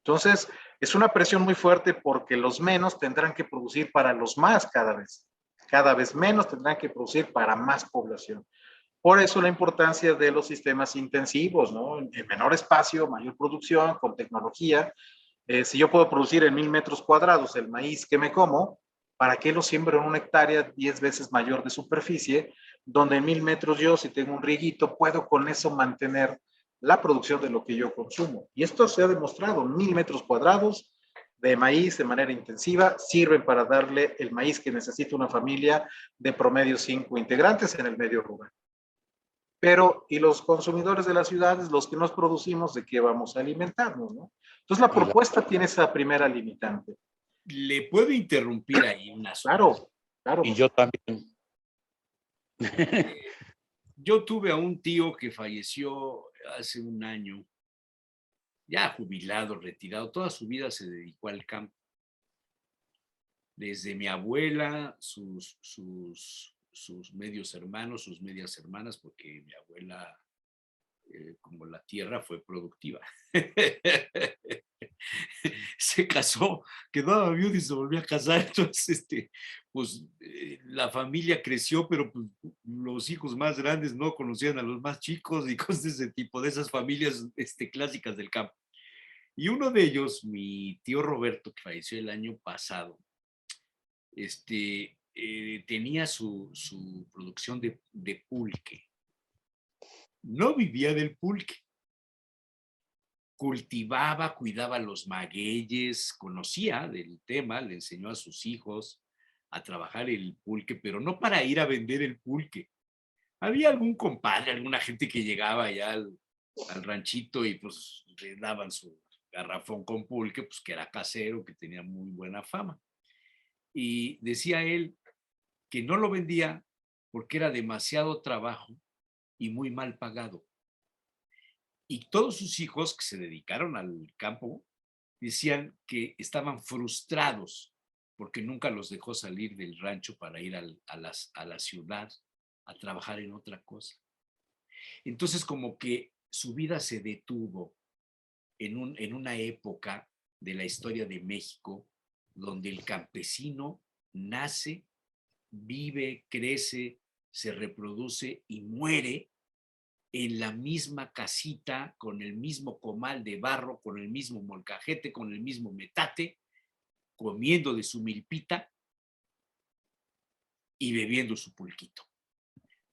Entonces, es una presión muy fuerte porque los menos tendrán que producir para los más cada vez. Cada vez menos tendrán que producir para más población. Por eso la importancia de los sistemas intensivos, ¿no? En menor espacio, mayor producción, con tecnología. Si yo puedo producir en 1000 metros cuadrados el maíz que me como, ¿Para qué lo siembro en una hectárea 10 veces mayor de superficie, donde en 1000 metros yo, si tengo un rieguito, puedo con eso mantener la producción de lo que yo consumo? Y esto se ha demostrado, 1000 metros cuadrados de maíz de manera intensiva sirven para darle el maíz que necesita una familia de promedio 5 integrantes en el medio rural. Pero, ¿y los consumidores de las ciudades, los que nos producimos, de qué vamos a alimentarnos, no? Entonces, la propuesta tiene esa primera limitante. Le puedo interrumpir ahí un asunto. Claro, claro. Y yo también. Yo tuve a un tío que falleció hace un año, ya jubilado, retirado, toda su vida se dedicó al campo. Desde mi abuela, sus medios hermanos, sus medias hermanas, porque mi abuela, como la tierra, fue productiva. Se casó, quedaba viuda y se volvió a casar. Entonces, pues la familia creció, pero pues, los hijos más grandes no conocían a los más chicos y cosas de ese tipo, de esas familias clásicas del campo. Y uno de ellos, mi tío Roberto, que falleció el año pasado, tenía su producción de pulque. No vivía del pulque. Cultivaba, cuidaba los magueyes, conocía del tema, le enseñó a sus hijos a trabajar el pulque, pero no para ir a vender el pulque. Había algún compadre, alguna gente que llegaba allá al ranchito y pues le daban su garrafón con pulque, pues que era casero, que tenía muy buena fama. Y decía él que no lo vendía porque era demasiado trabajo y muy mal pagado. Y todos sus hijos que se dedicaron al campo decían que estaban frustrados porque nunca los dejó salir del rancho para ir a la ciudad a trabajar en otra cosa. Entonces como que su vida se detuvo en una época de la historia de México donde el campesino nace, vive, crece, se reproduce y muere en la misma casita, con el mismo comal de barro, con el mismo molcajete, con el mismo metate, comiendo de su milpita y bebiendo su pulquito.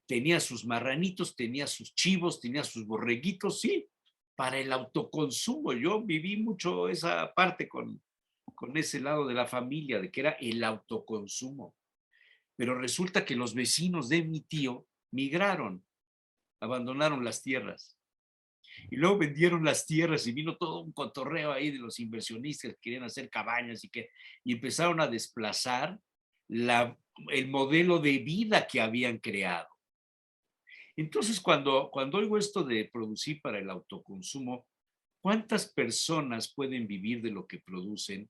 Tenía sus marranitos, tenía sus chivos, tenía sus borreguitos, sí, para el autoconsumo. Yo viví mucho esa parte con ese lado de la familia, de que era el autoconsumo. Pero resulta que los vecinos de mi tío migraron, abandonaron las tierras. Y luego vendieron las tierras y vino todo un cotorreo ahí de los inversionistas que querían hacer cabañas y empezaron a desplazar el modelo de vida que habían creado. Entonces, cuando oigo esto de producir para el autoconsumo, ¿cuántas personas pueden vivir de lo que producen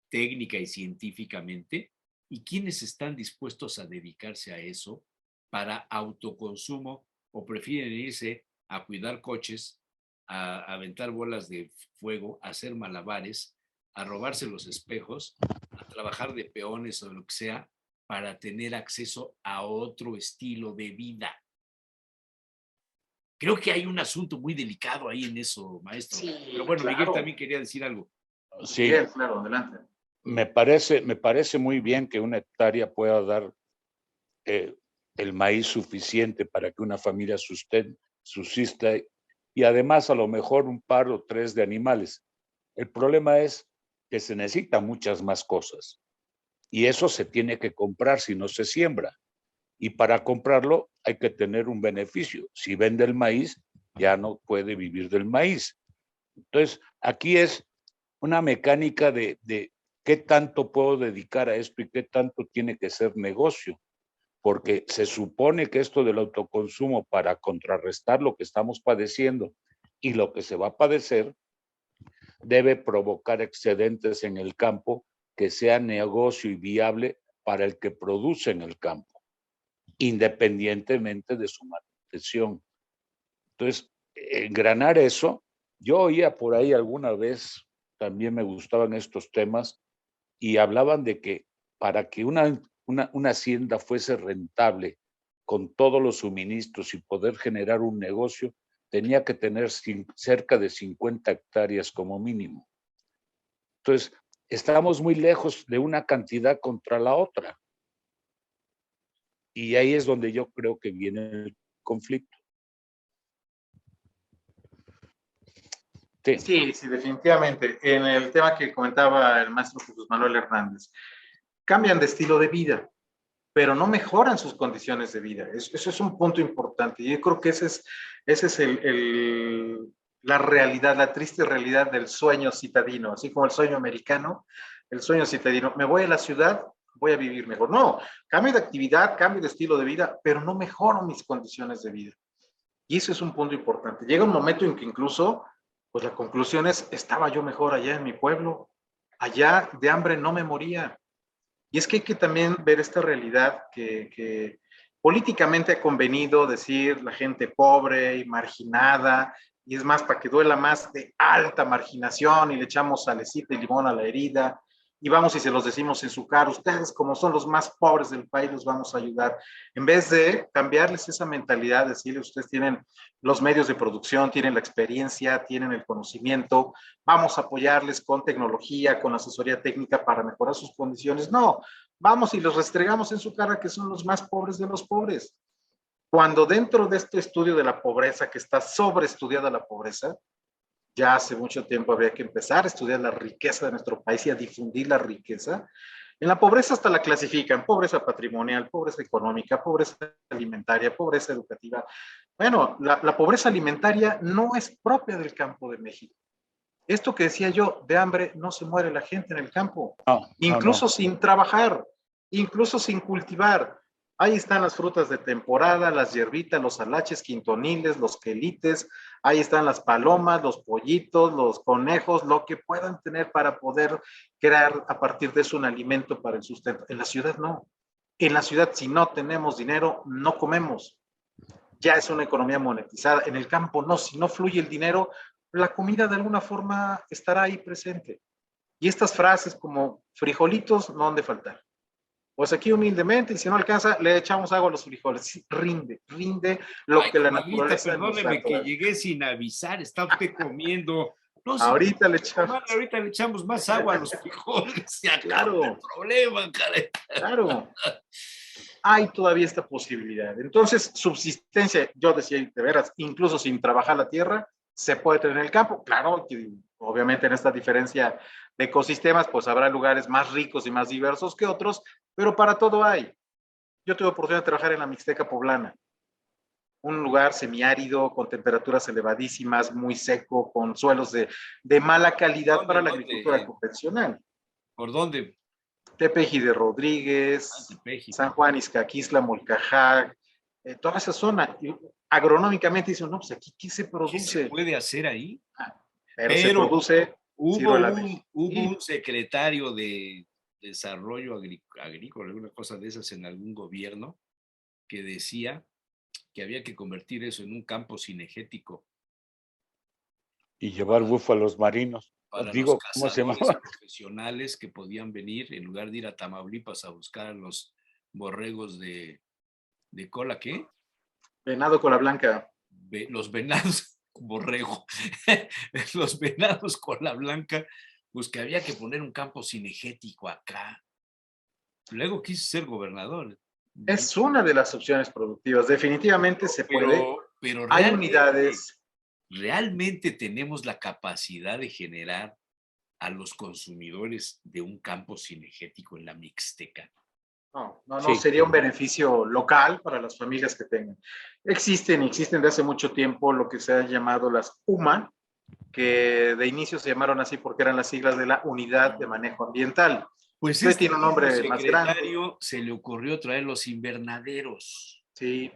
técnica y científicamente? ¿Y quiénes están dispuestos a dedicarse a eso para autoconsumo o prefieren irse a cuidar coches, a aventar bolas de fuego, a hacer malabares, a robarse los espejos, a trabajar de peones o de lo que sea para tener acceso a otro estilo de vida? Creo que hay un asunto muy delicado ahí en eso, maestro. Sí, pero bueno, claro. Miguel también quería decir algo. Sí, Bien, claro, adelante. me parece muy bien que una hectárea pueda dar el maíz suficiente para que una familia subsista y además a lo mejor un par o tres de animales. El problema es que se necesitan muchas más cosas y eso se tiene que comprar si no se siembra. Y para comprarlo hay que tener un beneficio. Si vende el maíz, ya no puede vivir del maíz. Entonces, aquí es una mecánica de qué tanto puedo dedicar a esto y qué tanto tiene que ser negocio. Porque se supone que esto del autoconsumo para contrarrestar lo que estamos padeciendo y lo que se va a padecer debe provocar excedentes en el campo que sea negocio y viable para el que produce en el campo, independientemente de su manutención. Entonces, engranar eso, yo oía por ahí alguna vez, también me gustaban estos temas, y hablaban de que para que una hacienda fuese rentable con todos los suministros y poder generar un negocio, tenía que tener cerca de 50 hectáreas como mínimo. Entonces, estamos muy lejos de una cantidad contra la otra. Y ahí es donde yo creo que viene el conflicto. Sí, sí, definitivamente. En el tema que comentaba el maestro Jesús Manuel Hernández, cambian de estilo de vida, pero no mejoran sus condiciones de vida. Eso es un punto importante. Y yo creo que ese es la realidad, la triste realidad del sueño citadino, así como el sueño americano, el sueño citadino. Me voy a la ciudad, voy a vivir mejor. No, cambio de actividad, cambio de estilo de vida, pero no mejoro mis condiciones de vida. Y eso es un punto importante. Llega un momento en que incluso, pues la conclusión es, estaba yo mejor allá en mi pueblo, allá de hambre no me moría. Y es que hay que también ver esta realidad que políticamente ha convenido decir la gente pobre y marginada, y es más, para que duela más, de alta marginación, y le echamos salecita y limón a la herida, y vamos y se los decimos en su cara, ustedes como son los más pobres del país, los vamos a ayudar, en vez de cambiarles esa mentalidad, decirles, ustedes tienen los medios de producción, tienen la experiencia, tienen el conocimiento, vamos a apoyarles con tecnología, con asesoría técnica para mejorar sus condiciones. No, vamos y los restregamos en su cara que son los más pobres de los pobres. Cuando dentro de este estudio de la pobreza, que está sobreestudiada la pobreza, ya hace mucho tiempo habría que empezar a estudiar la riqueza de nuestro país y a difundir la riqueza. En la pobreza hasta la clasifican, pobreza patrimonial, pobreza económica, pobreza alimentaria, pobreza educativa. Bueno, la pobreza alimentaria no es propia del campo de México. Esto que decía yo, de hambre no se muere la gente en el campo, incluso sin trabajar, incluso sin cultivar. Ahí están las frutas de temporada, las hierbitas, los alaches, quintoniles, los quelites, ahí están las palomas, los pollitos, los conejos, lo que puedan tener para poder crear a partir de eso un alimento para el sustento. En la ciudad no. En la ciudad, si no tenemos dinero, no comemos. Ya es una economía monetizada. En el campo no, si no fluye el dinero, la comida de alguna forma estará ahí presente. Y estas frases como frijolitos no han de faltar. Pues aquí humildemente, y si no alcanza, le echamos agua a los frijoles. Sí, rinde lo que la naturaleza nos da. Perdóneme que llegué sin avisar, está usted comiendo. No se ahorita le echamos. Ahorita le echamos más agua a los frijoles. Se acabó claro. el problema, caray. Claro. Hay todavía esta posibilidad. Entonces, subsistencia, yo decía, de veras, incluso sin trabajar la tierra, se puede tener en el campo. Claro, que obviamente en esta diferencia de ecosistemas, pues habrá lugares más ricos y más diversos que otros, pero para todo hay. Yo tuve oportunidad de trabajar en la Mixteca Poblana, un lugar semiárido, con temperaturas elevadísimas, muy seco, con suelos de mala calidad para la agricultura convencional. ¿Por dónde? Tepeji de Rodríguez, San Juan, Izcaquistla, Molcajac, toda esa zona. Y agronómicamente dicen, no, pues aquí, ¿qué se produce? ¿Qué se puede hacer ahí? Pero se produce. Hubo un secretario de Desarrollo Agrícola, alguna cosa de esas en algún gobierno, que decía que había que convertir eso en un campo cinegético. Y llevar búfalos marinos. Para digo, los ¿cómo se llamaba? Profesionales que podían venir, en lugar de ir a Tamaulipas a buscar a los borregos de cola, ¿qué? Venado cola blanca. Los venados, borrego, los venados cola blanca, pues que había que poner un campo cinegético acá. Luego quise ser gobernador. Es una de las opciones productivas, definitivamente se puede. Pero hay unidades. ¿Realmente tenemos la capacidad de generar a los consumidores de un campo cinegético en la Mixteca? No, sería un beneficio local para las familias que tengan. Existen de hace mucho tiempo lo que se han llamado las UMA, que de inicio se llamaron así porque eran las siglas de la Unidad de Manejo Ambiental. Pues tiene un nombre más grande. Se le ocurrió traer los invernaderos. Sí.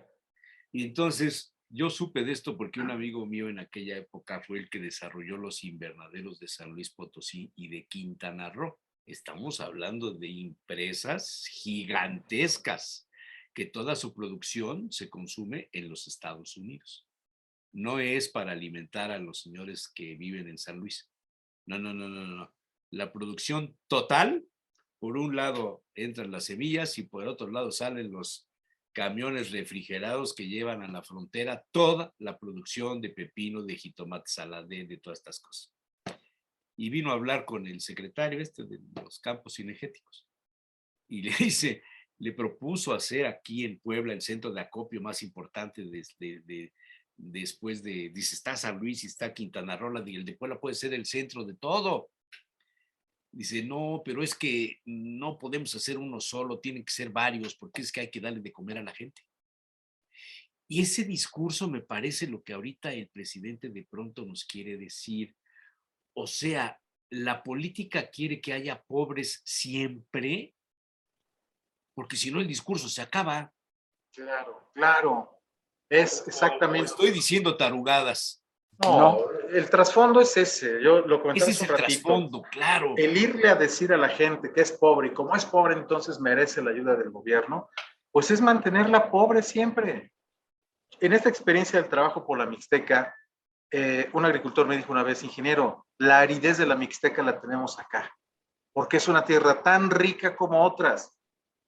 Y entonces yo supe de esto porque un amigo mío en aquella época fue el que desarrolló los invernaderos de San Luis Potosí y de Quintana Roo. Estamos hablando de empresas gigantescas que toda su producción se consume en los Estados Unidos. No es para alimentar a los señores que viven en San Luis. No. La producción total, por un lado entran las semillas y por otro lado salen los camiones refrigerados que llevan a la frontera toda la producción de pepino, de jitomate, salade, de todas estas cosas. y vino a hablar con el secretario de los campos cinegéticos. Y le dice, le propuso hacer aquí en Puebla el centro de acopio más importante después de, dice, está San Luis y está Quintana Roo, y el de Puebla puede ser el centro de todo. Dice, no, pero es que no podemos hacer uno solo, tienen que ser varios, porque es que hay que darle de comer a la gente. Y ese discurso me parece lo que ahorita el presidente de pronto nos quiere decir. O sea, la política quiere que haya pobres siempre, porque si no el discurso se acaba. Claro, claro. Es exactamente. O estoy diciendo tarugadas. No, el trasfondo es ese. Yo lo comentaba Ese es hace el un ratito. trasfondo, claro. El irle a decir a la gente que es pobre y como es pobre entonces merece la ayuda del gobierno, pues es mantenerla pobre siempre. En esta experiencia del trabajo por la Mixteca, un agricultor me dijo una vez, ingeniero, la aridez de la Mixteca la tenemos acá, porque es una tierra tan rica como otras.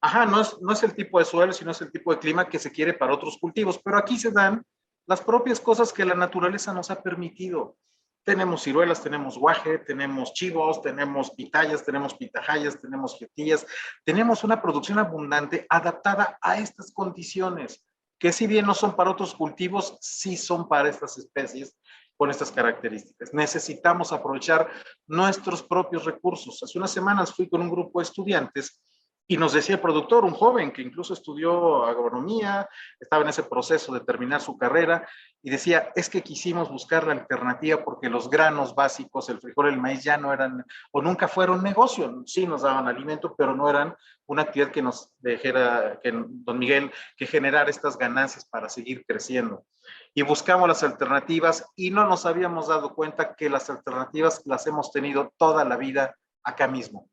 Ajá, no es el tipo de suelo, sino es el tipo de clima que se quiere para otros cultivos, pero aquí se dan las propias cosas que la naturaleza nos ha permitido. Tenemos ciruelas, tenemos guaje, tenemos chivos, tenemos pitayas, tenemos pitajayas, tenemos jetillas, tenemos una producción abundante adaptada a estas condiciones, que si bien no son para otros cultivos, sí son para estas especies con estas características. Necesitamos aprovechar nuestros propios recursos. Hace unas semanas fui con un grupo de estudiantes y nos decía el productor, un joven que incluso estudió agronomía, estaba en ese proceso de terminar su carrera, y decía, es que quisimos buscar la alternativa porque los granos básicos, el frijol y el maíz ya no eran, o nunca fueron negocio, sí nos daban alimento, pero no eran una actividad que nos dejara, que, don Miguel, que generara estas ganancias para seguir creciendo. Y buscamos las alternativas y no nos habíamos dado cuenta que las alternativas las hemos tenido toda la vida acá mismo.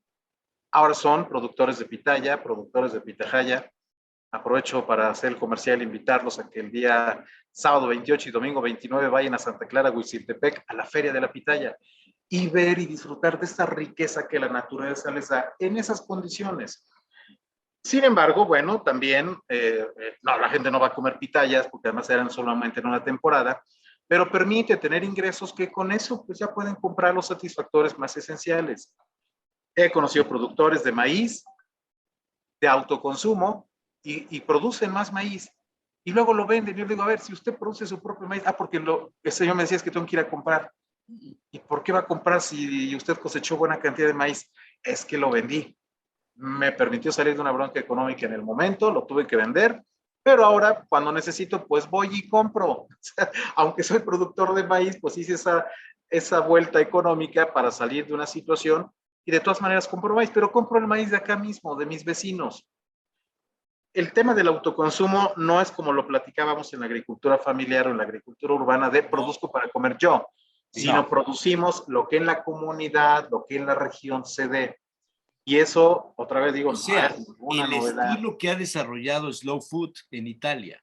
Ahora son productores de pitaya, productores de pitahaya. Aprovecho para hacer el comercial, invitarlos a que el día sábado 28 y domingo 29 vayan a Santa Clara, Huiziltepec, a la Feria de la Pitaya y ver y disfrutar de esta riqueza que la naturaleza les da en esas condiciones. Sin embargo, bueno, también no, la gente no va a comer pitayas porque además eran solamente en una temporada, pero permite tener ingresos que con eso pues ya pueden comprar los satisfactores más esenciales. He conocido productores de maíz, de autoconsumo, y producen más maíz. Y luego lo venden. Yo le digo, a ver, si usted produce su propio maíz, porque el señor me decía es que tengo que ir a comprar. ¿Y por qué va a comprar si usted cosechó buena cantidad de maíz? Es que lo vendí. Me permitió salir de una bronca económica en el momento, lo tuve que vender, pero ahora cuando necesito, pues voy y compro. Aunque soy productor de maíz, pues hice esa vuelta económica para salir de una situación y de todas maneras compro maíz, pero compro el maíz de acá mismo, de mis vecinos. El tema del autoconsumo no es como lo platicábamos en la agricultura familiar o en la agricultura urbana de produzco para comer yo, sino producimos lo que en la comunidad, lo que en la región se dé. Y eso, otra vez digo, o sea, no es una el novedad. estilo que ha desarrollado Slow Food en Italia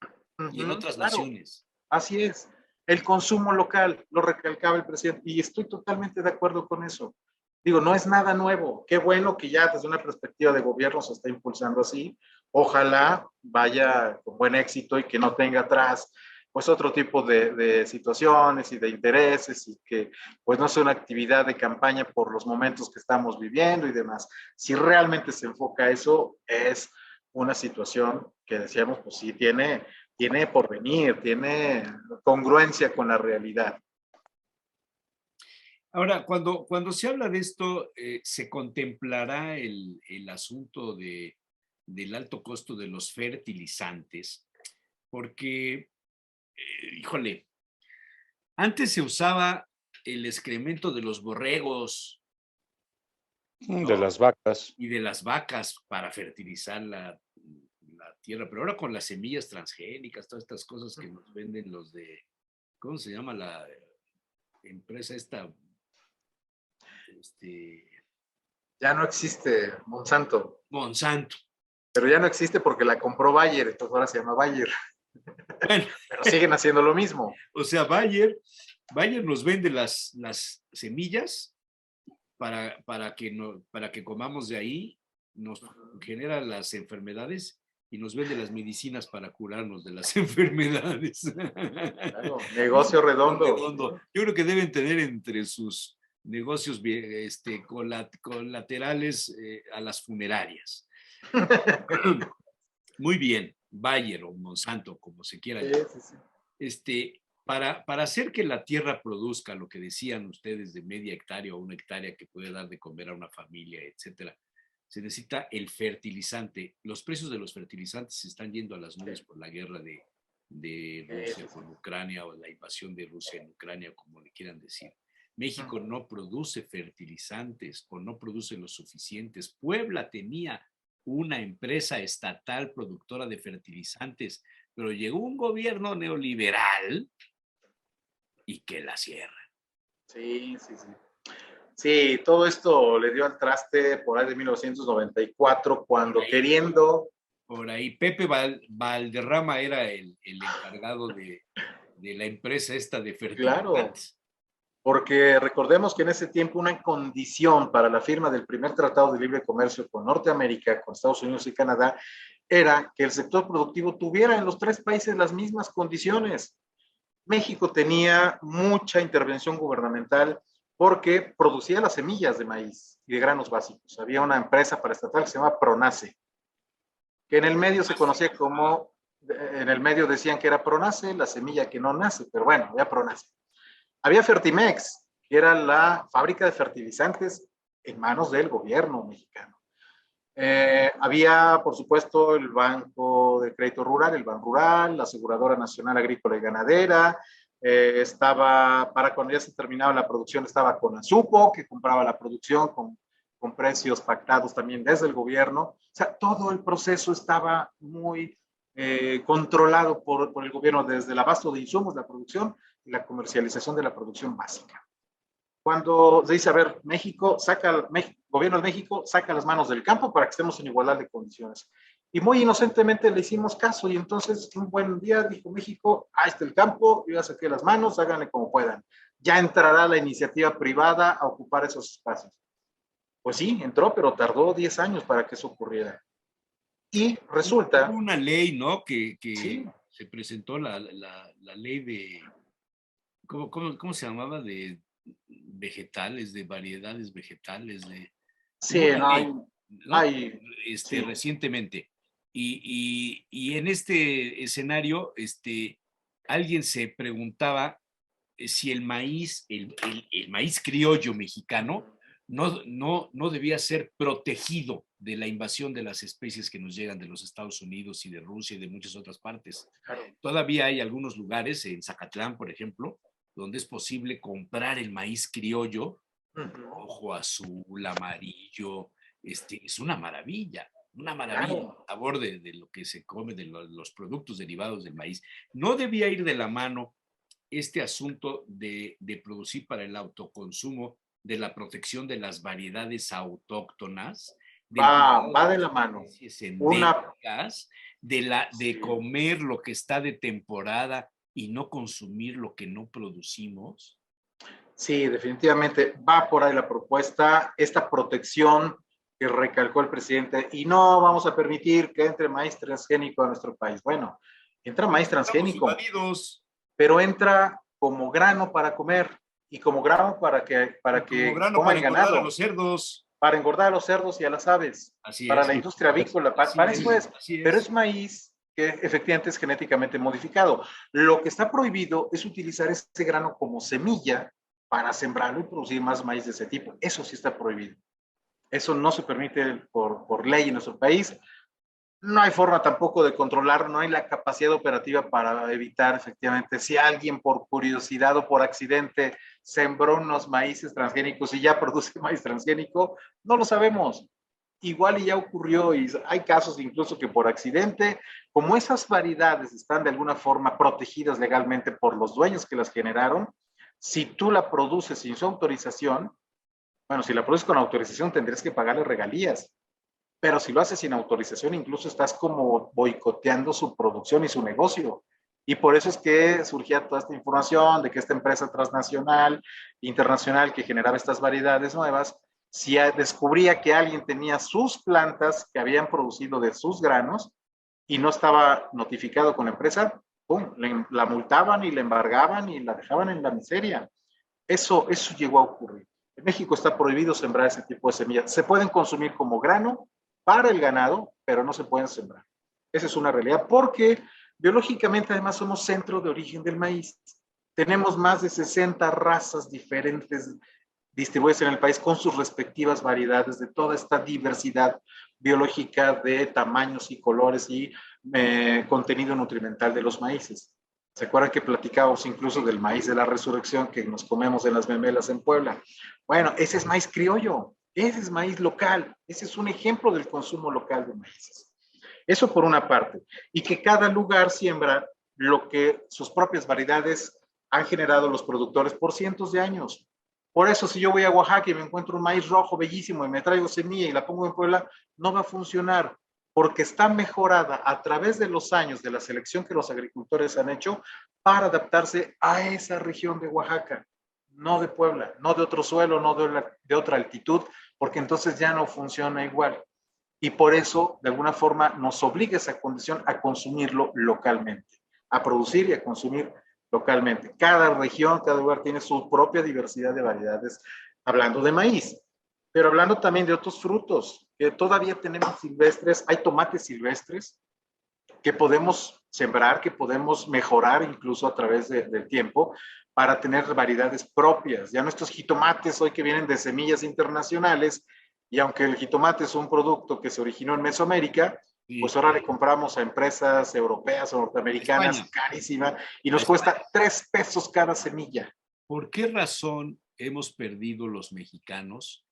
y en otras naciones. Así es. El consumo local, lo recalcaba el presidente, y estoy totalmente de acuerdo con eso. Digo, no es nada nuevo. Qué bueno que ya desde una perspectiva de gobierno se está impulsando así. Ojalá vaya con buen éxito y que no tenga atrás pues otro tipo de situaciones y de intereses y que pues no sea una actividad de campaña por los momentos que estamos viviendo y demás. Si realmente se enfoca a eso, es una situación que decíamos, pues sí, tiene porvenir, tiene congruencia con la realidad. Ahora, cuando se habla de esto, se contemplará el asunto del alto costo de los fertilizantes, porque, híjole, antes se usaba el excremento de los borregos, ¿no? De las vacas. Y de las vacas para fertilizar la tierra, pero ahora con las semillas transgénicas, todas estas cosas que nos venden los de, ¿cómo se llama la empresa esta? Ya no existe Monsanto. Monsanto. Pero ya no existe porque la compró Bayer, entonces ahora se llama Bayer. Bueno, pero siguen haciendo lo mismo. O sea, Bayer nos vende las semillas para que comamos de ahí, nos genera las enfermedades y nos vende las medicinas para curarnos de las enfermedades. Claro, negocio redondo. Yo creo que deben tener entre sus negocios colaterales a las funerarias. Muy bien, Bayer o Monsanto, como se quiera llamar. Para hacer que la tierra produzca lo que decían ustedes de media hectárea o 1 hectárea que puede dar de comer a una familia, etcétera, se necesita el fertilizante. Los precios de los fertilizantes se están yendo a las nubes por la guerra de Rusia con Ucrania, o la invasión de Rusia en Ucrania, como le quieran decir. México no produce fertilizantes o no produce los suficientes. Puebla tenía una empresa estatal productora de fertilizantes, pero llegó un gobierno neoliberal y que la cierra. Sí. Sí, todo esto le dio al traste por ahí de 1994, cuando queriendo... Por ahí, Pepe Valderrama era el encargado de la empresa esta de fertilizantes. Claro, porque recordemos que en ese tiempo una condición para la firma del primer tratado de libre comercio con Norteamérica, con Estados Unidos y Canadá, era que el sector productivo tuviera en los 3 países las mismas condiciones. México tenía mucha intervención gubernamental porque producía las semillas de maíz y de granos básicos. Había una empresa paraestatal que se llama Pronace, que en el medio se conocía como, en el medio decían que era Pronace, la semilla que no nace, pero bueno, había Pronace. Había Fertimex, que era la fábrica de fertilizantes en manos del gobierno mexicano. Había, por supuesto, el Banco de Crédito Rural, el Banrural, la Aseguradora Nacional Agrícola y Ganadera, estaba, para cuando ya se terminaba la producción, estaba Conasupo, que compraba la producción con precios pactados también desde el gobierno. O sea, todo el proceso estaba muy controlado por el gobierno, desde el abasto de insumos, la producción y la comercialización de la producción básica. Cuando se dice, a ver, gobierno de México saca las manos del campo para que estemos en igualdad de condiciones. Y muy inocentemente le hicimos caso, y entonces un buen día dijo México, ahí está el campo, yo ya saqué las manos, háganle como puedan. Ya entrará la iniciativa privada a ocupar esos espacios. Pues sí, entró, pero tardó 10 años para que eso ocurriera. Y resulta... Hubo una ley, ¿no? Que sí, se presentó la ley de... ¿Cómo se llamaba? De vegetales, de variedades vegetales. Sí, no ley, ¿no? sí. Recientemente. Y en este escenario, alguien se preguntaba si el maíz, el maíz criollo mexicano, no debía ser protegido de la invasión de las especies que nos llegan de los Estados Unidos y de Rusia y de muchas otras partes. Claro. Todavía hay algunos lugares, en Zacatlán, por ejemplo, donde es posible comprar el maíz criollo, rojo, azul, amarillo. Es una maravilla Claro. a sabor de lo que se come, de los productos derivados del maíz. No debía ir de la mano este asunto de producir para el autoconsumo, de la protección de las variedades autóctonas, Va de la mano. De comer lo que está de temporada y no consumir lo que no producimos. Sí, definitivamente va por ahí la propuesta, esta protección que recalcó el presidente, y no vamos a permitir que entre maíz transgénico a nuestro país. Bueno, entra maíz transgénico, pero entra como grano para comer y como grano para que coma el ganado. A los cerdos. Para engordar a los cerdos y a las aves. Así para es. La industria avícola, para eso es. Pero es maíz que efectivamente es genéticamente modificado. Lo que está prohibido es utilizar ese grano como semilla para sembrarlo y producir más maíz de ese tipo. Eso sí está prohibido. Eso no se permite por ley en nuestro país. No hay forma tampoco de controlar, no hay la capacidad operativa para evitar efectivamente si alguien por curiosidad o por accidente sembró unos maíces transgénicos y ya produce maíz transgénico, no lo sabemos. Igual y ya ocurrió, y hay casos incluso que por accidente, como esas variedades están de alguna forma protegidas legalmente por los dueños que las generaron, si tú la produces sin su autorización, bueno, si la produces con autorización tendrías que pagarle regalías. Pero si lo haces sin autorización, incluso estás como boicoteando su producción y su negocio. Y por eso es que surgía toda esta información de que esta empresa transnacional, internacional, que generaba estas variedades nuevas, si descubría que alguien tenía sus plantas que habían producido de sus granos y no estaba notificado con la empresa, ¡pum!, la multaban y la embargaban y la dejaban en la miseria. Eso llegó a ocurrir. En México está prohibido sembrar ese tipo de semillas. Se pueden consumir como grano para el ganado, pero no se pueden sembrar. Esa es una realidad, porque biológicamente además somos centro de origen del maíz. Tenemos más de 60 razas diferentes distribuidas en el país con sus respectivas variedades de toda esta diversidad biológica de tamaños y colores y contenido nutrimental de los maíces. ¿Se acuerdan que platicábamos incluso del maíz de la resurrección que nos comemos en las memelas en Puebla? Bueno, ese es maíz criollo, ese es maíz local, ese es un ejemplo del consumo local de maíces. Eso por una parte. Y que cada lugar siembra lo que sus propias variedades han generado los productores por cientos de años. Por eso, si yo voy a Oaxaca y me encuentro un maíz rojo bellísimo y me traigo semilla y la pongo en Puebla, no va a funcionar, porque está mejorada a través de los años de la selección que los agricultores han hecho para adaptarse a esa región de Oaxaca, no de Puebla, no de otro suelo, no de otra altitud, porque entonces ya no funciona igual. Y por eso, de alguna forma, nos obliga esa condición a consumirlo localmente, a producir y a consumir localmente. Cada región, cada lugar tiene su propia diversidad de variedades, hablando de maíz, pero hablando también de otros frutos, que todavía tenemos silvestres, hay tomates silvestres que podemos sembrar, que podemos mejorar incluso a través del tiempo para tener variedades propias. Ya nuestros jitomates hoy que vienen de semillas internacionales, y aunque el jitomate es un producto que se originó en Mesoamérica, sí, pues ahora le compramos a empresas europeas o norteamericanas carísima y nos cuesta 3 pesos cada semilla. ¿Por qué razón hemos perdido los mexicanos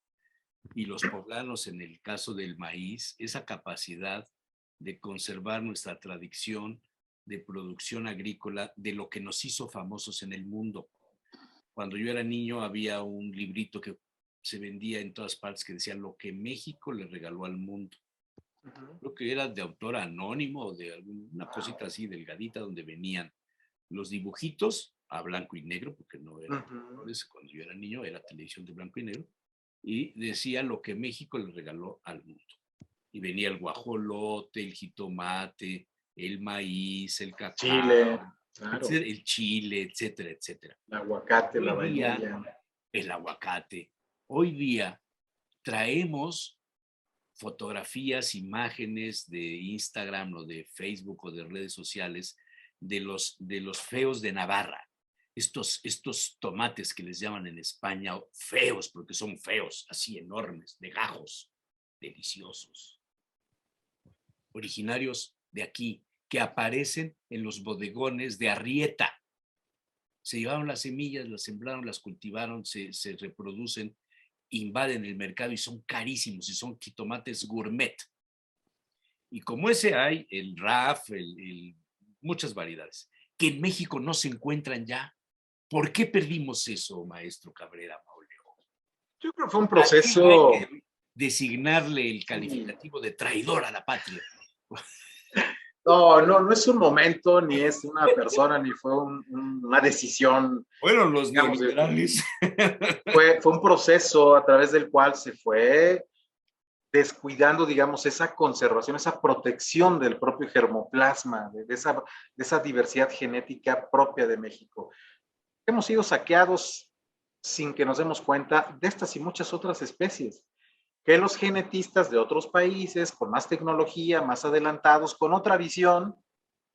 y los poblanos, en el caso del maíz, esa capacidad de conservar nuestra tradición de producción agrícola, de lo que nos hizo famosos en el mundo? Cuando yo era niño había un librito que se vendía en todas partes que decía lo que México le regaló al mundo. Creo que era de autor anónimo o de alguna cosita así delgadita, donde venían los dibujitos a blanco y negro, porque no era colores. Cuando yo era niño era televisión de blanco y negro, y decía lo que México le regaló al mundo. Y venía el guajolote, el jitomate, el maíz, el cacao, Chile, claro, el chile, etcétera, etcétera. El aguacate, la vainilla. El aguacate. Hoy día traemos fotografías, imágenes de Instagram o de Facebook o de redes sociales de los feos de Navarra. Estos tomates que les llaman en España feos, porque son feos, así enormes, de gajos, deliciosos. Originarios de aquí, que aparecen en los bodegones de Arrieta. Se llevaron las semillas, las sembraron, las cultivaron, se reproducen, invaden el mercado y son carísimos, y son jitomates gourmet. Y como ese hay el RAF, muchas variedades, que en México no se encuentran ya. ¿Por qué perdimos eso, maestro Cabrera Mauleón? Yo creo que fue un proceso... Hay que designarle el calificativo de traidor a la patria. No es un momento, ni es una persona, ni fue una decisión. Fueron los neoliberales. Fue un proceso a través del cual se fue descuidando, digamos, esa conservación, esa protección del propio germoplasma, de esa diversidad genética propia de México. Hemos sido saqueados sin que nos demos cuenta de estas y muchas otras especies, que los genetistas de otros países, con más tecnología, más adelantados, con otra visión,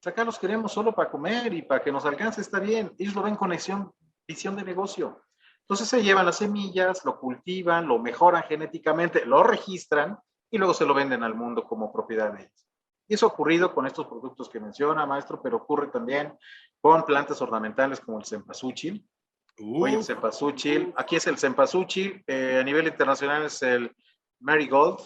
acá los queremos solo para comer y para que nos alcance, está bien. Ellos lo ven con visión de negocio. Entonces se llevan las semillas, lo cultivan, lo mejoran genéticamente, lo registran y luego se lo venden al mundo como propiedad de ellos. Y eso ha ocurrido con estos productos que menciona, maestro, pero ocurre también con plantas ornamentales como el cempasúchil. Oye, el cempasúchil, aquí es el cempasúchil, a nivel internacional es el marigold,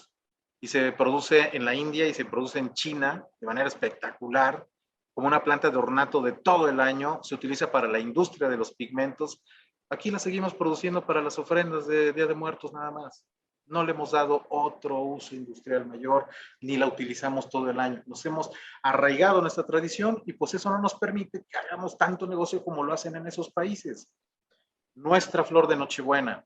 y se produce en la India y se produce en China de manera espectacular, como una planta de ornato de todo el año, se utiliza para la industria de los pigmentos. Aquí la seguimos produciendo para las ofrendas de Día de Muertos nada más. No le hemos dado otro uso industrial mayor, ni la utilizamos todo el año. Nos hemos arraigado en esta tradición y pues eso no nos permite que hagamos tanto negocio como lo hacen en esos países. Nuestra flor de Nochebuena,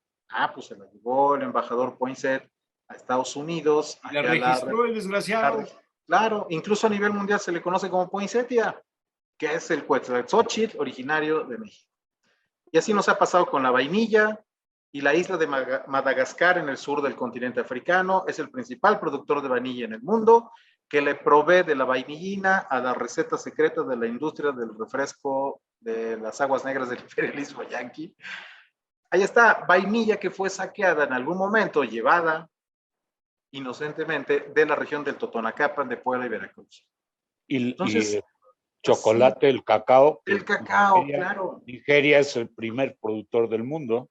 pues se la llevó el embajador Poinsett a Estados Unidos. La registró el desgraciado. Claro, incluso a nivel mundial se le conoce como poinsettia, que es el Quetzaltzochitl originario de México. Y así nos ha pasado con la vainilla, y la isla de Madagascar en el sur del continente africano. Es el principal productor de vainilla en el mundo, que le provee de la vainillina a la receta secreta de la industria del refresco de las aguas negras del imperialismo yanqui. Ahí está, vainilla que fue saqueada en algún momento, llevada inocentemente de la región del Totonacapan, de Puebla y Veracruz. Entonces, chocolate, sí, el cacao. El cacao, claro. Nigeria es el primer productor del mundo.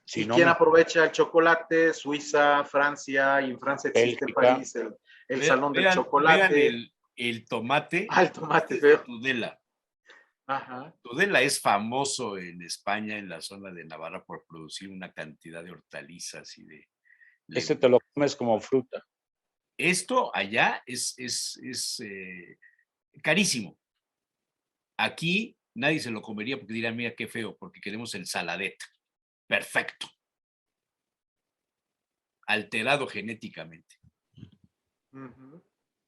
Si ¿y quién aprovecha el chocolate? Suiza, Francia, y en Francia existe en París el Salón del Chocolate. Vean el tomate. El tomate feo. Tudela. Ajá. Tudela es famoso en España, en la zona de Navarra, por producir una cantidad de hortalizas y de... Ese te lo comes como fruta. Esto allá es carísimo. Aquí nadie se lo comería porque dirán, mira qué feo, porque queremos el saladet. Perfecto. Alterado genéticamente.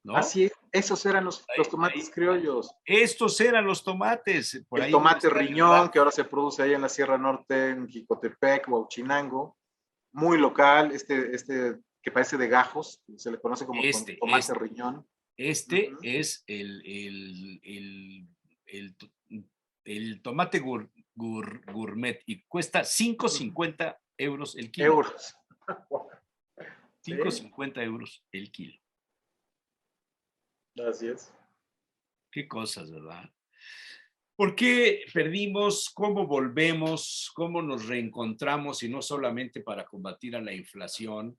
¿No? Así es, esos eran los tomates criollos. Estos eran los tomates. Por el tomate riñón, que ahora se produce ahí en la Sierra Norte, en Jicotepec, Huauchinango. Muy local, que parece de gajos, se le conoce como tomate riñón. Es el tomate gourmet y cuesta 5.50 euros el kilo. 5.50 euros el kilo. Así es. Qué cosas, ¿verdad? ¿Por qué perdimos? ¿Cómo volvemos? ¿Cómo nos reencontramos? Y no solamente para combatir a la inflación.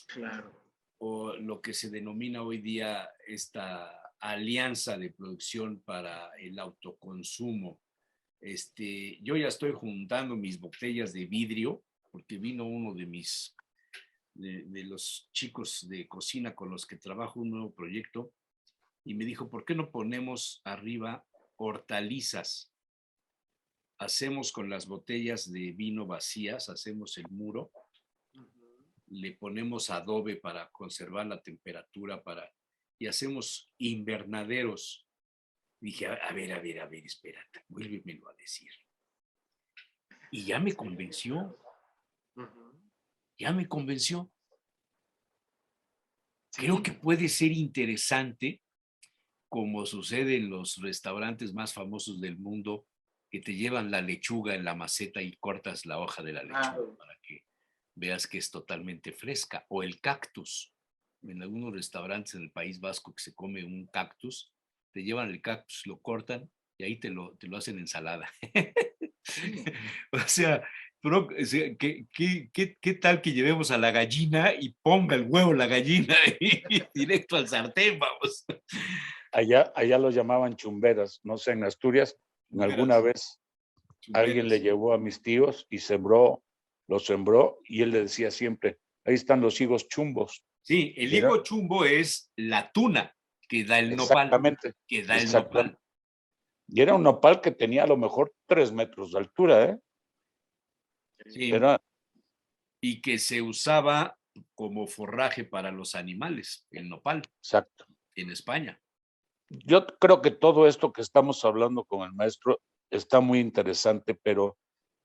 Claro. O lo que se denomina hoy día esta alianza de producción para el autoconsumo. Yo ya estoy juntando mis botellas de vidrio, porque vino uno de los chicos de cocina con los que trabajo un nuevo proyecto, y me dijo, ¿por qué no ponemos arriba hortalizas? Hacemos con las botellas de vino vacías, hacemos el muro, le ponemos adobe para conservar la temperatura y hacemos invernaderos. Dije, a ver, espérate, vuélvemelo a decir. Y ya me convenció. Ya me convenció. Creo que puede ser interesante, como sucede en los restaurantes más famosos del mundo, que te llevan la lechuga en la maceta y cortas la hoja de la lechuga para que veas que es totalmente fresca. O el cactus. En algunos restaurantes en el País Vasco que se come un cactus, te llevan el cactus, lo cortan y ahí te lo hacen ensalada. O sea, ¿qué tal que llevemos a la gallina y ponga el huevo la gallina y directo al sartén, vamos? Allá lo llamaban chumberas, no sé, en Asturias, alguna vez alguien le llevó a mis tíos y lo sembró y él le decía siempre, ahí están los higos chumbos. Sí, el higo chumbo es la tuna que da el nopal. Exactamente. Que da el nopal. Y era un nopal que tenía a lo mejor 3 metros de altura, ¿eh? Sí. Y que se usaba como forraje para los animales, el nopal. Exacto. En España. Yo creo que todo esto que estamos hablando con el maestro está muy interesante, pero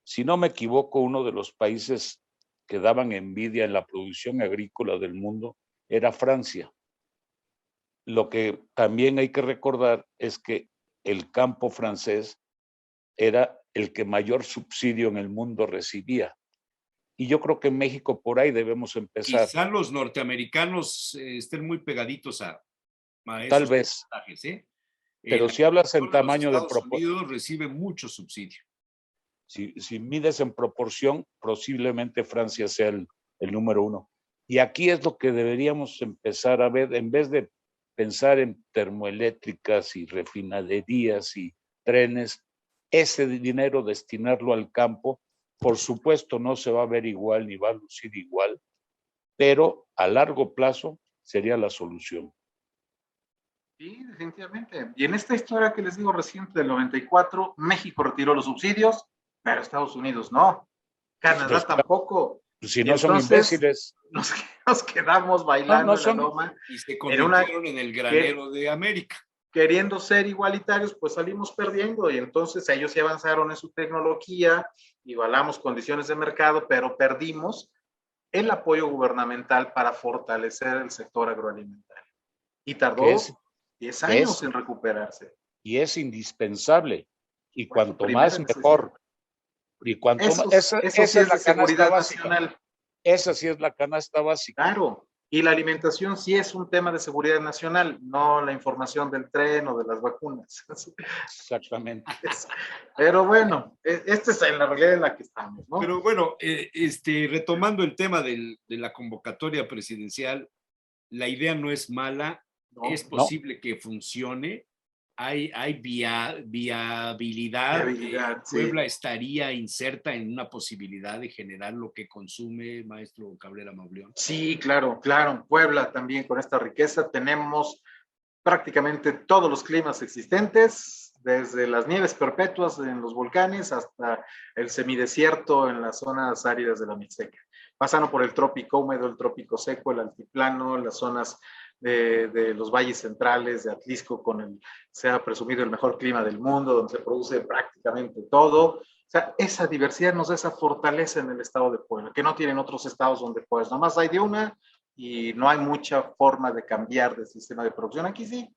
si no me equivoco, uno de los países que daban envidia en la producción agrícola del mundo era Francia. Lo que también hay que recordar es que el campo francés era el que mayor subsidio en el mundo recibía. Y yo creo que en México por ahí debemos empezar. Quizá los norteamericanos estén muy pegaditos a esos tal vez. ¿eh? Pero si hablas en tamaño de proporción. Estados Unidos recibe mucho subsidio. Si mides en proporción, posiblemente Francia sea el número 1. Y aquí es lo que deberíamos empezar a ver, en vez de pensar en termoeléctricas y refinaderías y trenes, ese dinero destinarlo al campo, por supuesto no se va a ver igual ni va a lucir igual, pero a largo plazo sería la solución. Sí, definitivamente. Y en esta historia que les digo reciente del 94, México retiró los subsidios, pero Estados Unidos no. Canadá tampoco. Si no son imbéciles. Nos quedamos bailando en la loma. Y se convirtieron en el granero de América. Queriendo ser igualitarios, pues salimos perdiendo. Y entonces ellos se avanzaron en su tecnología, igualamos condiciones de mercado, pero perdimos el apoyo gubernamental para fortalecer el sector agroalimentario. Y tardó 10 años en recuperarse. Y es indispensable. Y Fue su cuanto primera más, necesidad. mejor. Y cuanto más, esa sí es es la de seguridad canasta básica. nacional. Esa sí es la canasta básica. Claro. Y la alimentación sí es un tema de seguridad nacional, no la información del tren o de las vacunas. Exactamente. Pero bueno, esta es la realidad en la que estamos, ¿no? Pero bueno, retomando el tema de la convocatoria presidencial, la idea no es mala, No, es posible que funcione, hay viabilidad. Puebla sí. estaría inserta en una posibilidad de generar lo que consume, maestro Cabrera Mauleón. Sí, claro, claro. Puebla también con esta riqueza tenemos prácticamente todos los climas existentes, desde las nieves perpetuas en los volcanes hasta el semidesierto en las zonas áridas de la Mixteca, pasando por el trópico húmedo, el trópico seco, el altiplano, las zonas de los valles centrales de Atlisco se ha presumido el mejor clima del mundo, donde se produce prácticamente todo. O sea, esa diversidad nos da esa fortaleza en el estado de Puebla, que no tienen otros estados donde pues nomás hay de una y no hay mucha forma de cambiar de sistema de producción. Aquí sí.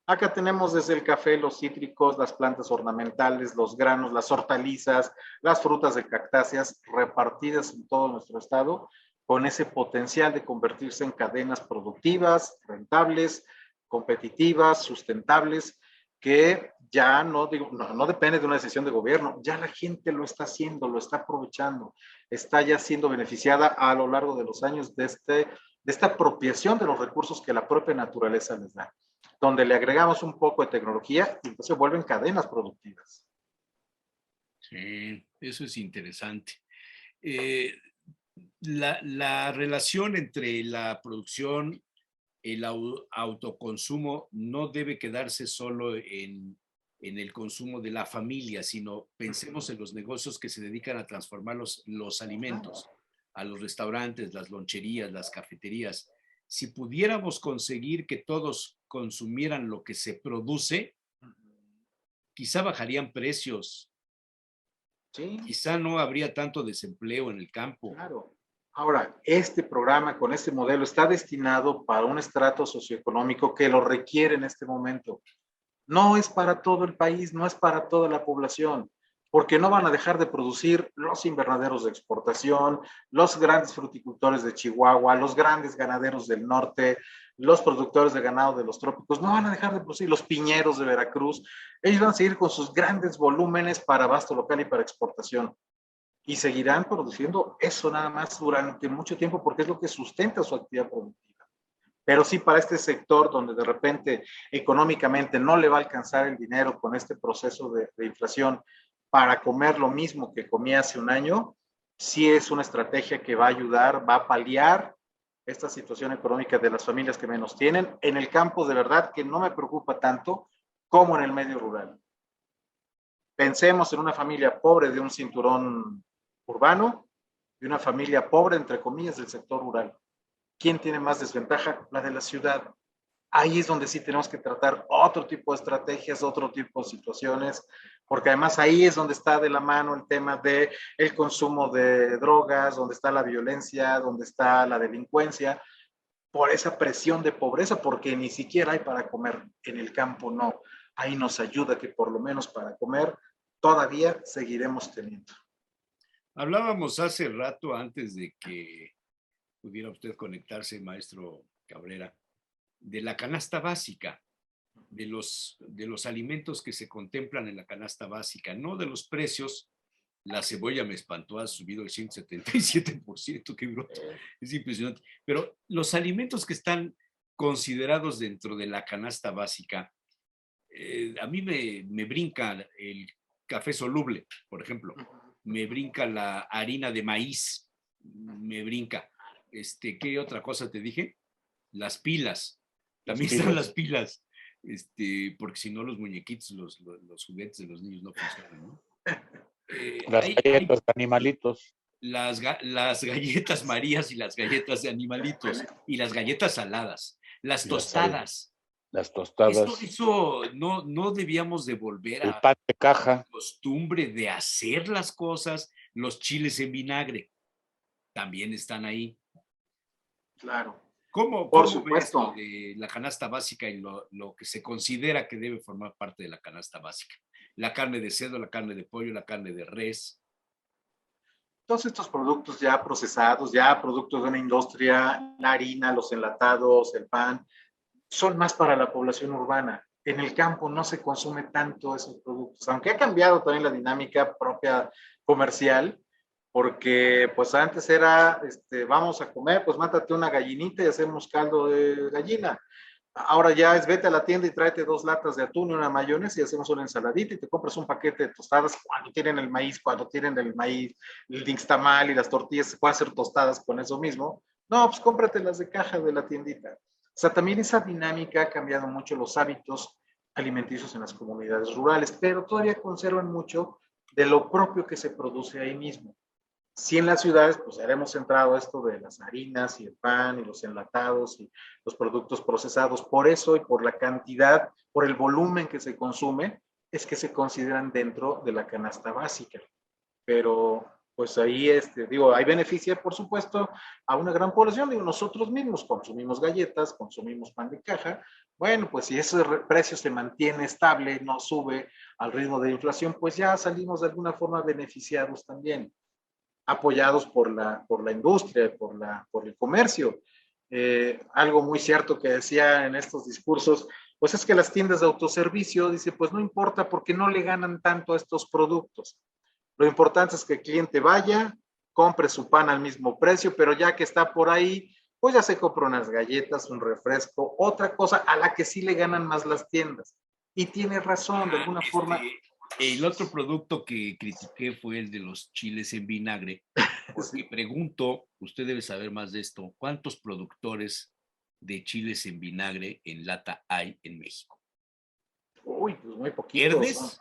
Acá tenemos desde el café, los cítricos, las plantas ornamentales, los granos, las hortalizas, las frutas de cactáceas repartidas en todo nuestro estado con ese potencial de convertirse en cadenas productivas, rentables, competitivas, sustentables, que ya no depende de una decisión de gobierno, ya la gente lo está haciendo, lo está aprovechando, está ya siendo beneficiada a lo largo de los años de esta apropiación de los recursos que la propia naturaleza les da, donde le agregamos un poco de tecnología y entonces se vuelven cadenas productivas. Sí, eso es interesante. La relación entre la producción, el autoconsumo, no debe quedarse solo en el consumo de la familia, sino pensemos en los negocios que se dedican a transformar los alimentos, a los restaurantes, las loncherías, las cafeterías. Si pudiéramos conseguir que todos consumieran lo que se produce, quizá bajarían precios, Sí. quizá no habría tanto desempleo en el campo. Claro. Ahora, este programa con este modelo está destinado para un estrato socioeconómico que lo requiere en este momento. No es para todo el país, no es para toda la población, porque no van a dejar de producir los invernaderos de exportación, los grandes fruticultores de Chihuahua, los grandes ganaderos del norte, los productores de ganado de los trópicos, no van a dejar de producir los piñeros de Veracruz. Ellos van a seguir con sus grandes volúmenes para abasto local y para exportación. Y seguirán produciendo eso nada más durante mucho tiempo porque es lo que sustenta su actividad productiva. Pero sí, para este sector donde de repente económicamente no le va a alcanzar el dinero con este proceso de inflación para comer lo mismo que comía hace un año, sí es una estrategia que va a ayudar, va a paliar esta situación económica de las familias que menos tienen. En el campo, de verdad que no me preocupa tanto como en el medio rural. Pensemos en una familia pobre de un cinturón urbano y una familia pobre, entre comillas, del sector rural. ¿Quién tiene más desventaja? La de la ciudad. Ahí es donde sí tenemos que tratar otro tipo de estrategias, otro tipo de situaciones, porque además ahí es donde está de la mano el tema del consumo de drogas, donde está la violencia, donde está la delincuencia, por esa presión de pobreza, porque ni siquiera hay para comer. En el campo no. Ahí nos ayuda que por lo menos para comer todavía seguiremos teniendo. Hablábamos hace rato, antes de que pudiera usted conectarse, maestro Cabrera, de la canasta básica, de los alimentos que se contemplan en la canasta básica, no de los precios. La cebolla me espantó, ha subido el 177%, qué bruto, es impresionante. Pero los alimentos que están considerados dentro de la canasta básica, a mí me brinca el café soluble, por ejemplo, me brinca la harina de maíz, me brinca. ¿Qué otra cosa te dije? Las pilas, también están las pilas, porque si no los muñequitos, los juguetes de los niños no funcionan, ¿no? Las galletas de animalitos. Las galletas Marías y las galletas de animalitos y las galletas saladas, las tostadas. Las tostadas. Eso no debíamos de volver el pan de caja. costumbre de hacer las cosas, Los chiles en vinagre también están ahí. Claro. ¿Cómo Por ves supuesto. lo de la canasta básica y lo que se considera que debe formar parte de la canasta básica? La carne de cerdo, la carne de pollo, la carne de res. Todos estos productos ya procesados, ya productos de una industria, la harina, los enlatados, el pan, son más para la población urbana. En el campo no se consume tanto esos productos, aunque ha cambiado también la dinámica propia comercial, porque pues antes era, vamos a comer, pues mátate una gallinita y hacemos caldo de gallina. Ahora ya es vete a la tienda y tráete 2 latas de atún y una mayonesa y hacemos una ensaladita y te compras un paquete de tostadas cuando tienen el maíz, el nixtamal y las tortillas se pueden hacer tostadas con eso mismo. No, pues cómprate las de caja de la tiendita. O sea, también esa dinámica ha cambiado mucho los hábitos alimenticios en las comunidades rurales, pero todavía conservan mucho de lo propio que se produce ahí mismo. Sí, en las ciudades, pues haremos centrado esto de las harinas y el pan y los enlatados y los productos procesados. Por eso y por la cantidad, por el volumen que se consume, es que se consideran dentro de la canasta básica. Pero, pues ahí, digo, hay beneficio, por supuesto, a una gran población. Digo, nosotros mismos consumimos galletas, consumimos pan de caja. Bueno, pues si ese precio se mantiene estable, no sube al ritmo de inflación, pues ya salimos de alguna forma beneficiados también, apoyados por la industria, por el comercio. Algo muy cierto que decía en estos discursos, pues es que las tiendas de autoservicio, dice, pues no importa porque no le ganan tanto a estos productos. Lo importante es que el cliente vaya, compre su pan al mismo precio, pero ya que está por ahí, pues ya se compra unas galletas, un refresco, otra cosa a la que sí le ganan más las tiendas. Y tiene razón, de alguna forma. El otro producto que critiqué fue el de los chiles en vinagre, porque sí. Pregunto, usted debe saber más de esto, ¿cuántos productores de chiles en vinagre en lata hay en México? Uy, pues muy poquitos. ¿Verdes?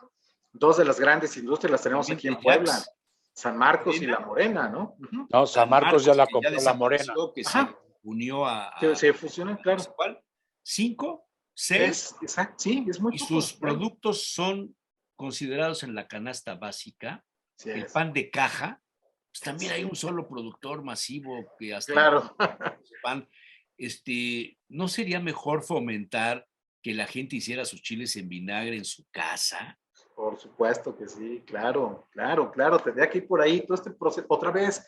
Dos de las grandes industrias las tenemos aquí en Puebla, Jax, San Marcos y La Morena, ¿no? No, San Marcos ya la compró La Morena. Que se unió que se fusionó, claro. ¿Cuál? ¿5? ¿6? Exacto, sí, es muy y poco, sus productos son considerados en la canasta básica. Sí, el pan de caja, pues también hay un solo productor masivo que hasta claro. Pan. ¿No sería mejor fomentar que la gente hiciera sus chiles en vinagre en su casa? Por supuesto que sí, claro. Tendría que ir por ahí todo este proceso. Otra vez,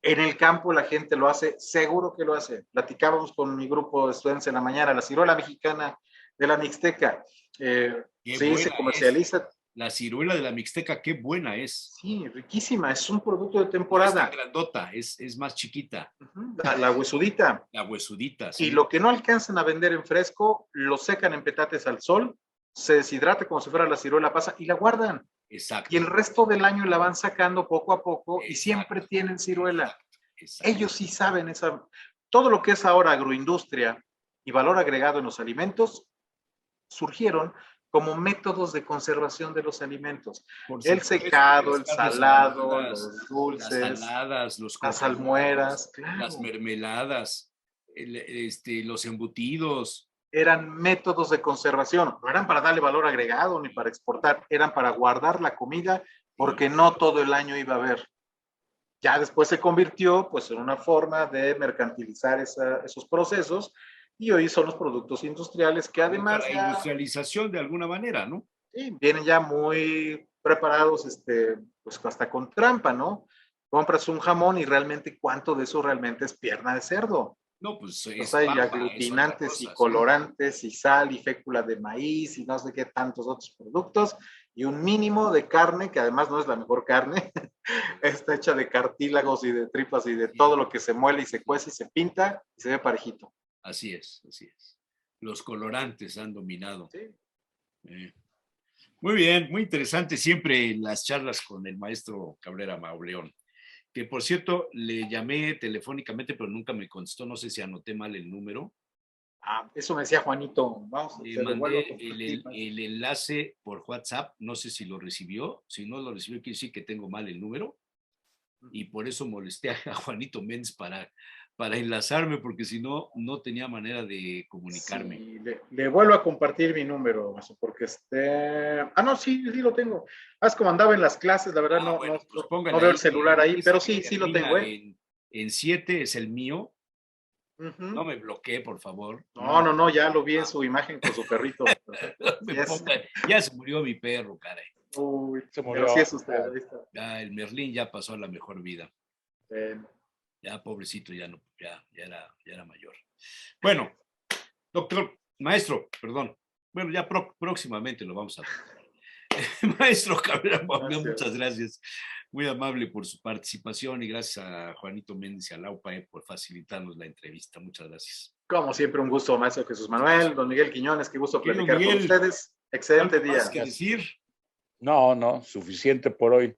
en el campo la gente lo hace, seguro que lo hace. Platicábamos con mi grupo de estudiantes en la mañana, la ciruela mexicana de la Mixteca. Sí, se comercializa. La ciruela de la Mixteca, qué buena es. Sí, riquísima, es un producto de temporada. No es grandota, es más chiquita. La huesudita. La huesudita, sí. Y lo que no alcanzan a vender en fresco, lo secan en petates al sol, se deshidrata como si fuera la ciruela pasa y la guardan. Exacto. Y el resto del año la van sacando poco a poco. Exacto. Y siempre tienen ciruela. Exacto. Ellos sí saben todo lo que es ahora agroindustria y valor agregado en los alimentos surgieron como métodos de conservación de los alimentos. El secado, el salado, los dulces, las saladas, las almueras, claro, las mermeladas, los embutidos. Eran métodos de conservación, no eran para darle valor agregado ni para exportar, eran para guardar la comida porque no todo el año iba a haber. Ya después se convirtió pues en una forma de mercantilizar esos procesos y hoy son los productos industriales que además... La industrialización de alguna manera, ¿no? Sí, vienen ya muy preparados, pues hasta con trampa, ¿no? Compras un jamón y realmente cuánto de eso realmente es pierna de cerdo. No, pues es hay aglutinantes cosa, y colorantes, ¿sí? Y sal y fécula de maíz y no sé qué tantos otros productos y un mínimo de carne que además no es la mejor carne, está hecha de cartílagos y de tripas y de todo lo que se muele y se cuece y se pinta y se ve parejito. Así es. Los colorantes han dominado. Sí. Muy bien, muy interesante siempre las charlas con el maestro Cabrera Mauleón. Que por cierto, le llamé telefónicamente, pero nunca me contestó, no sé si anoté mal el número. Eso me decía Juanito. Vamos, le mandé el enlace por WhatsApp, no sé si lo recibió, si no lo recibió quiere decir que tengo mal el número, y por eso molesté a Juanito Méndez para enlazarme, porque si no, no tenía manera de comunicarme. Sí, le vuelvo a compartir mi número, porque no, sí lo tengo. Es como andaba en las clases, la verdad Bueno, pues no póngale veo ahí el celular ahí, pero que sí lo tengo, termina en 7, es el mío. No Uh-huh. me bloquee, por favor. No, ya lo vi en su imagen con su perrito. Ya se murió mi perro, caray. Uy, Se pero murió. sí es usted, ahí está. Ya el Merlín ya pasó a la mejor vida. Eh, Ya pobrecito, ya era mayor. Bueno, maestro, perdón. Bueno, ya próximamente lo vamos a ver. Maestro Cabrera, muchas gracias. Muy amable por su participación y gracias a Juanito Méndez y a Laupa por facilitarnos la entrevista. Muchas gracias. Como siempre, un gusto, maestro Jesús Manuel, don Miguel Quiñones, qué gusto Querido platicar Miguel, con ustedes. Excelente ¿algo día. más que decir? No, suficiente por hoy.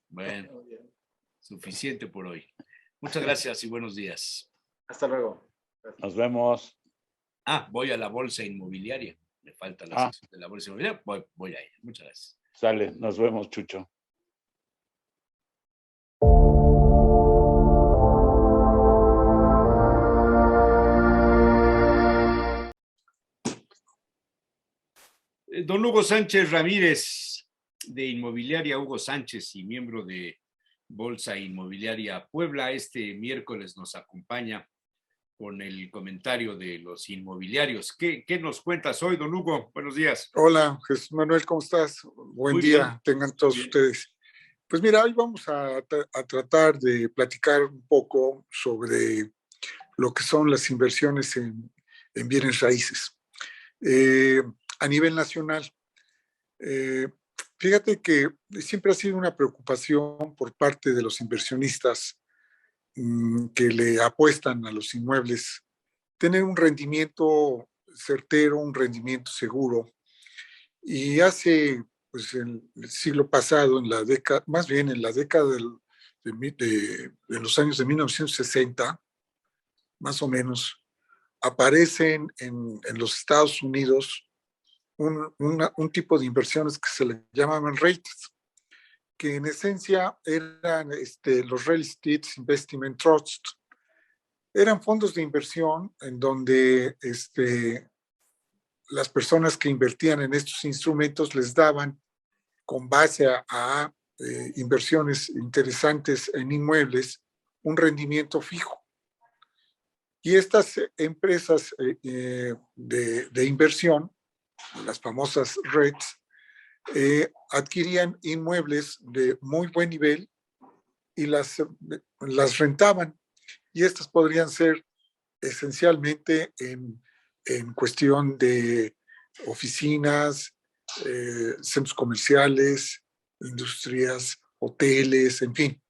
Bueno, suficiente por hoy. Muchas gracias y buenos días. Hasta luego. Gracias. Nos vemos. Voy a la bolsa inmobiliaria. Me falta la sección de la bolsa inmobiliaria. Voy a ella. Muchas gracias. Sale, nos vemos, Chucho. Don Hugo Sánchez Ramírez, de Inmobiliaria Hugo Sánchez y miembro de Bolsa Inmobiliaria Puebla, este miércoles nos acompaña con el comentario de los inmobiliarios. ¿Qué nos cuentas hoy, don Hugo? Buenos días. Hola, Jesús Manuel, ¿cómo estás? Buen día, tengan todos ustedes. Pues mira, hoy vamos a tratar de platicar un poco sobre lo que son las inversiones en bienes raíces. A nivel nacional, fíjate que siempre ha sido una preocupación por parte de los inversionistas que le apuestan a los inmuebles, tener un rendimiento certero, un rendimiento seguro. Y hace, pues, en el siglo pasado, más bien en la década de los años de 1960, más o menos, aparecen en los Estados Unidos un tipo de inversiones que se le llamaban REITs, que en esencia eran los Real Estate Investment Trust. Eran fondos de inversión en donde las personas que invertían en estos instrumentos les daban, con base a inversiones interesantes en inmuebles, un rendimiento fijo. Y estas empresas de inversión, las famosas REITs, adquirían inmuebles de muy buen nivel y las rentaban. Y estas podrían ser esencialmente en cuestión de oficinas, centros comerciales, industrias, hoteles, en fin.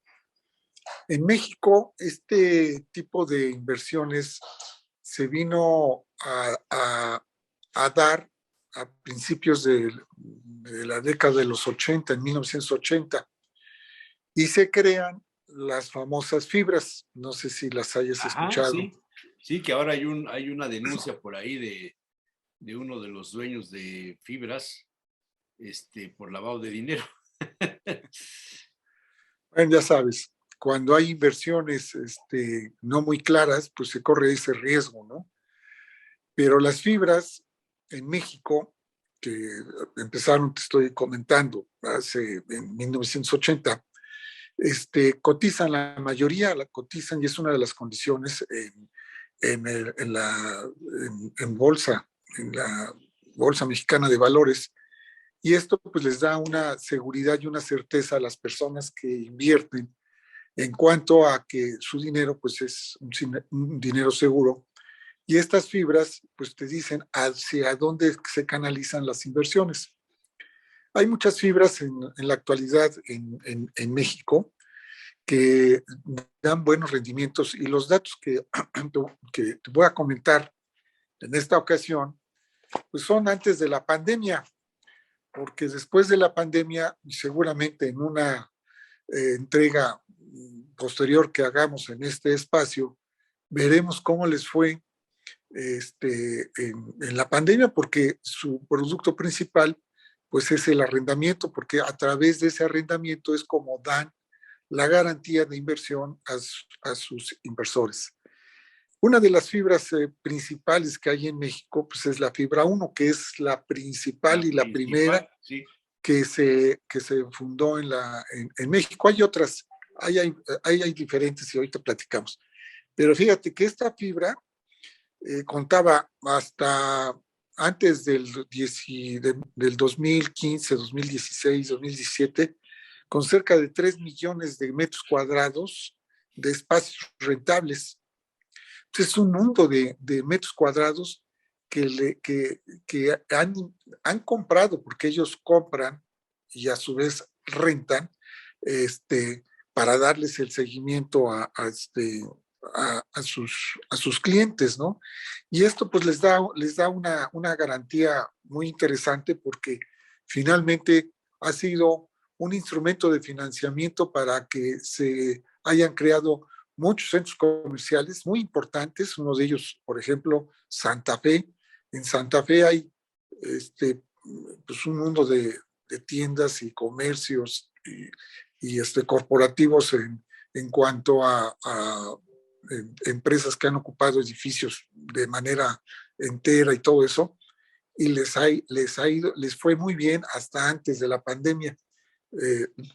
En México, este tipo de inversiones se vino a dar a principios de la década de los 80, en 1980, y se crean las famosas fibras. No sé si las hayas escuchado. Sí, que ahora hay una denuncia por ahí de uno de los dueños de fibras por lavado de dinero. Bueno, ya sabes, cuando hay inversiones no muy claras, pues se corre ese riesgo, ¿no? Pero las fibras en México, que empezaron, te estoy comentando, en 1980, cotizan, la mayoría la cotizan, y es una de las condiciones en bolsa, en la Bolsa Mexicana de Valores, y esto pues les da una seguridad y una certeza a las personas que invierten en cuanto a que su dinero pues es un dinero seguro, y estas fibras pues te dicen hacia dónde se canalizan las inversiones. Hay muchas fibras en la actualidad en México que dan buenos rendimientos, y los datos que te voy a comentar en esta ocasión pues son antes de la pandemia, porque después de la pandemia, seguramente en una entrega posterior que hagamos en este espacio, veremos cómo les fue en la pandemia, porque su producto principal pues es el arrendamiento, porque a través de ese arrendamiento es como dan la garantía de inversión a sus inversores. Una de las fibras principales que hay en México, pues es la fibra 1, que es la principal y la primera sí, que se fundó en México. Hay otras, hay diferentes y ahorita platicamos. Pero fíjate que esta fibra contaba hasta antes del 2015, 2016, 2017, con cerca de 3 millones de metros cuadrados de espacios rentables. Entonces, es un mundo de metros cuadrados que han comprado, porque ellos compran y a su vez rentan, para darles el seguimiento a sus clientes, ¿no? Y esto pues les da una garantía muy interesante porque finalmente ha sido un instrumento de financiamiento para que se hayan creado muchos centros comerciales muy importantes, uno de ellos, por ejemplo, Santa Fe. En Santa Fe hay pues un mundo de tiendas y comercios y corporativos en cuanto a empresas que han ocupado edificios de manera entera y todo eso, y les fue muy bien hasta antes de la pandemia.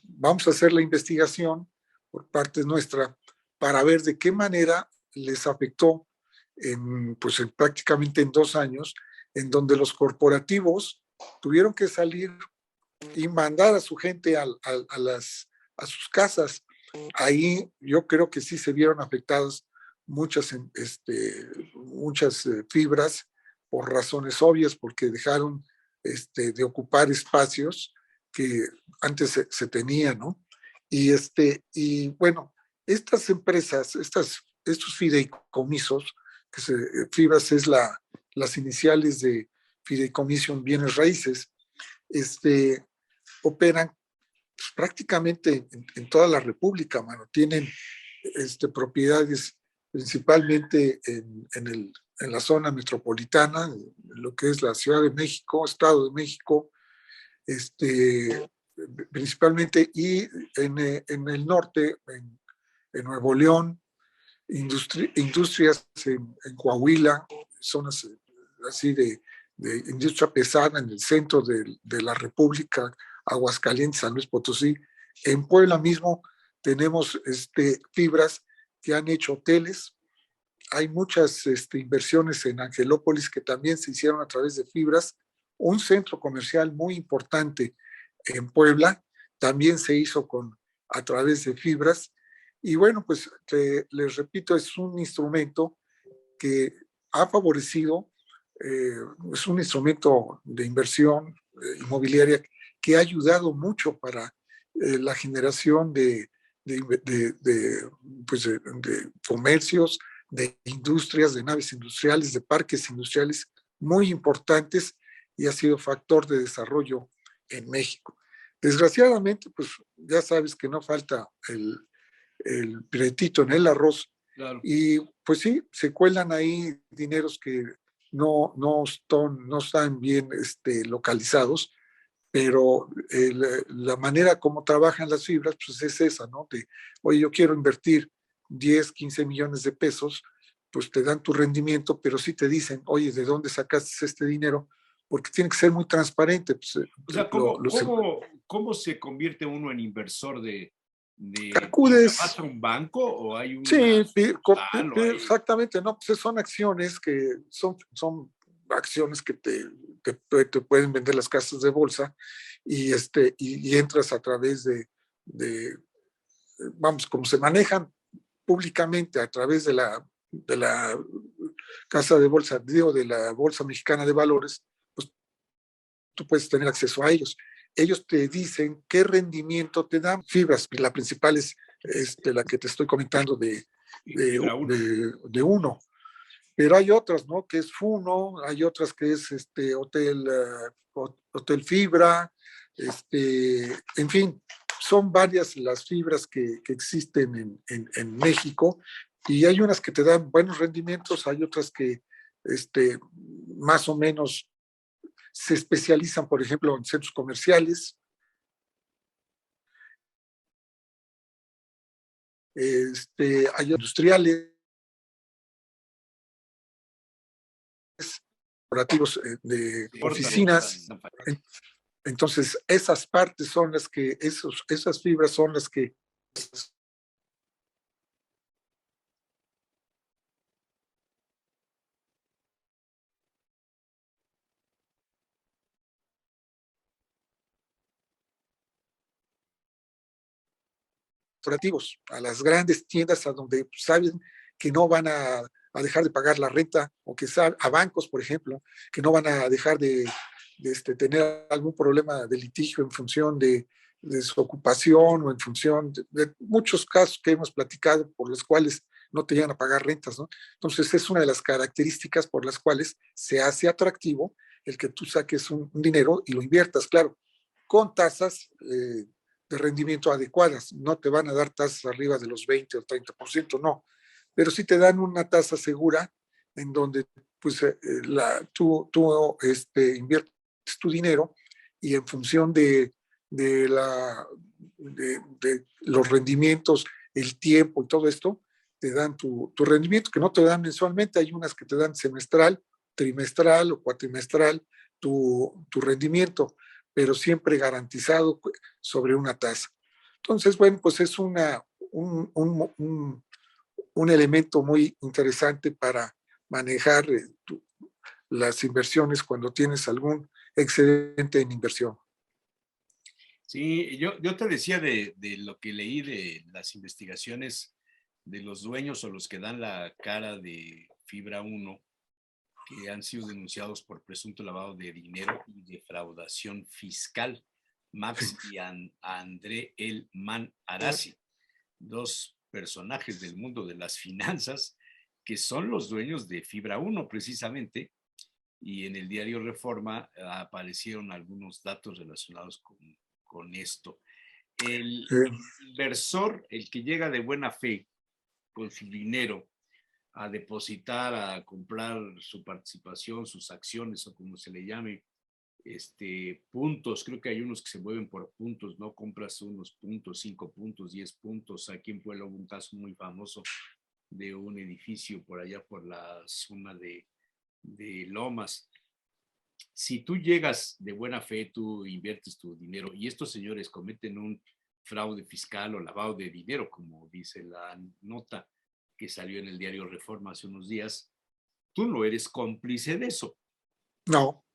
Vamos a hacer la investigación por parte nuestra para ver de qué manera les afectó pues prácticamente en 2 años, en donde los corporativos tuvieron que salir y mandar a su gente a sus casas. Ahí yo creo que sí se vieron afectadas muchas, muchas fibras por razones obvias, porque dejaron de ocupar espacios que antes se tenían, ¿no? Y bueno, estas empresas, estos fideicomisos, fibras es las iniciales de fideicomiso en bienes raíces, operan pues, prácticamente en toda la República, mano. Tienen propiedades principalmente en la zona metropolitana, en lo que es la Ciudad de México, Estado de México, principalmente, y en el norte, en Nuevo León, industrias en Coahuila, zonas así de industria pesada en el centro de la República, Aguascalientes, San Luis Potosí. En Puebla mismo tenemos fibras que han hecho hoteles. Hay muchas inversiones en Angelópolis que también se hicieron a través de fibras. Un centro comercial muy importante en Puebla también se hizo a través de fibras. Y bueno, pues les repito, es un instrumento que ha favorecido, es un instrumento de inversión inmobiliaria que ha ayudado mucho para la generación pues de comercios, de industrias, de naves industriales, de parques industriales muy importantes, y ha sido factor de desarrollo en México. Desgraciadamente, pues ya sabes que no falta el piretito en el arroz. claro. Y pues sí, se cuelan ahí dineros que no están bien localizados, pero la manera como trabajan las fibras pues es esa, ¿no? Oye, yo quiero invertir 10, 15 millones de pesos, pues te dan tu rendimiento, pero sí te dicen, oye, ¿de dónde sacaste este dinero? Porque tiene que ser muy transparente. Pues, O sea, ¿cómo se convierte uno en inversor acudes. ¿vas a un banco o hay Sí, exactamente, no, pues son acciones son acciones que te pueden vender las casas de bolsa y entras a través vamos, como se manejan públicamente a través de la casa de bolsa, digo, de la Bolsa Mexicana de Valores, pues tú puedes tener acceso a ellos. Ellos te dicen qué rendimiento te dan. Fibras, la principal es la que te estoy comentando de uno. Pero hay otras, ¿no? Que es Funo, hay otras que es Hotel Fibra, en fin, son varias las fibras que existen en México, y hay unas que te dan buenos rendimientos, hay otras que más o menos se especializan, por ejemplo, en centros comerciales, hay industriales, corporativos de Corta, oficinas. Entonces, esas partes son las que, esas fibras son las que corporativos, a las grandes tiendas a donde saben que no van a dejar de pagar la renta, o que a bancos, por ejemplo, que no van a dejar de tener algún problema de litigio en función de su ocupación o en función de muchos casos que hemos platicado por los cuales no te llegan a pagar rentas, ¿no? Entonces es una de las características por las cuales se hace atractivo el que tú saques un dinero y lo inviertas, claro, con tasas de rendimiento adecuadas. No te van a dar tasas arriba de los 20 o 30%, no, pero sí te dan una tasa segura en donde pues tú inviertes tu dinero y en función de los rendimientos, el tiempo y todo esto, te dan tu rendimiento, que no te dan mensualmente. Hay unas que te dan semestral, trimestral o cuatrimestral tu rendimiento, pero siempre garantizado sobre una tasa. Entonces, bueno, pues es un elemento muy interesante para manejar las inversiones cuando tienes algún excedente en inversión. Sí, yo te decía de lo que leí de las investigaciones de los dueños o los que dan la cara de Fibra 1, que han sido denunciados por presunto lavado de dinero y defraudación fiscal. Max y André El Man Arasi, dos personajes del mundo de las finanzas que son los dueños de Fibra 1 precisamente, y en el diario Reforma aparecieron algunos datos relacionados con esto. El inversor, el que llega de buena fe con su dinero a depositar, a comprar su participación, sus acciones o como se le llame, puntos, creo que hay unos que se mueven por puntos, ¿no? Compras unos puntos, 5 puntos, 10 puntos. Aquí en Puebla hubo un caso muy famoso de un edificio por allá por la zona de Lomas. Si tú llegas de buena fe, tú inviertes tu dinero y estos señores cometen un fraude fiscal o lavado de dinero, como dice la nota que salió en el diario Reforma hace unos días, tú no eres cómplice de eso. No,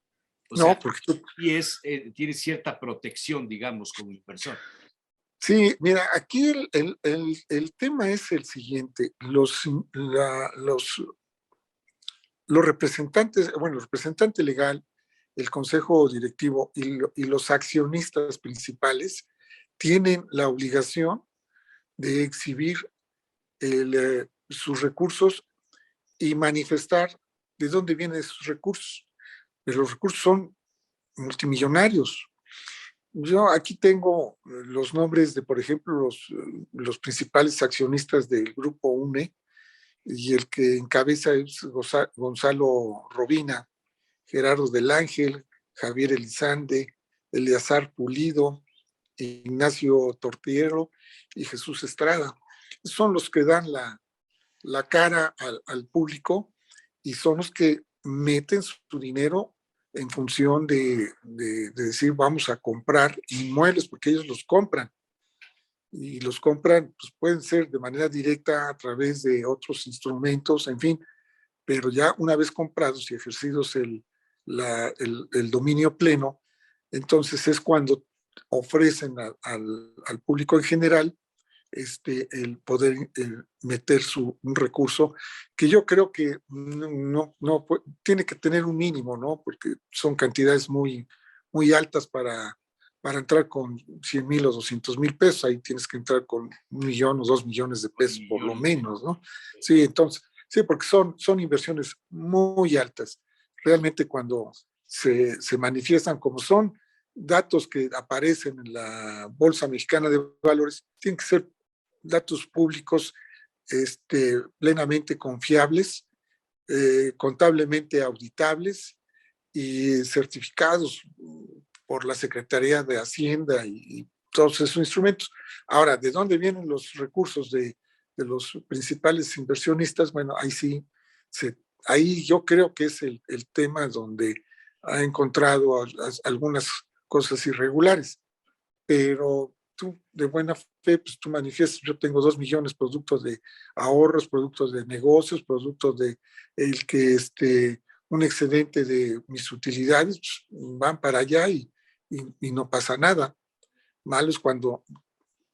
o sea, porque tú tienes cierta protección, digamos, como inversor. Sí, mira, aquí el tema es el siguiente. Los representantes, bueno, el representante legal, el consejo directivo y los accionistas principales tienen la obligación de exhibir sus recursos y manifestar de dónde vienen esos recursos. Pero los recursos son multimillonarios. Yo aquí tengo los nombres de, por ejemplo, los principales accionistas del Grupo UNE, y el que encabeza es Gonzalo Robina, Gerardo del Ángel, Javier Elizande, Eleazar Pulido, Ignacio Tortiero y Jesús Estrada. Son los que dan la cara al público y son los que meten su dinero en función de decir vamos a comprar inmuebles, porque ellos los compran. Y los compran, pues pueden ser de manera directa a través de otros instrumentos, en fin, pero ya una vez comprados y ejercidos el dominio pleno, entonces es cuando ofrecen al público en general el poder meter un recurso que yo creo que no tiene que tener un mínimo, ¿no? Porque son cantidades muy, muy altas para entrar con 100,000 o 200,000 pesos. Ahí tienes que entrar con 1,000,000 o 2,000,000 de pesos por lo menos, ¿no? Sí, entonces, sí, porque son inversiones muy altas. Realmente cuando se manifiestan como son datos que aparecen en la Bolsa Mexicana de Valores, tienen que ser datos públicos plenamente confiables, contablemente auditables y certificados por la Secretaría de Hacienda y todos esos instrumentos. Ahora, ¿de dónde vienen los recursos de los principales inversionistas? Bueno, ahí sí ahí yo creo que es el tema donde ha encontrado algunas cosas irregulares, pero tú de buena fe, pues tú manifiestas, yo tengo 2 millones productos de ahorros, productos de negocios, productos de el que un excedente de mis utilidades pues, van para allá y no pasa nada. Malo es cuando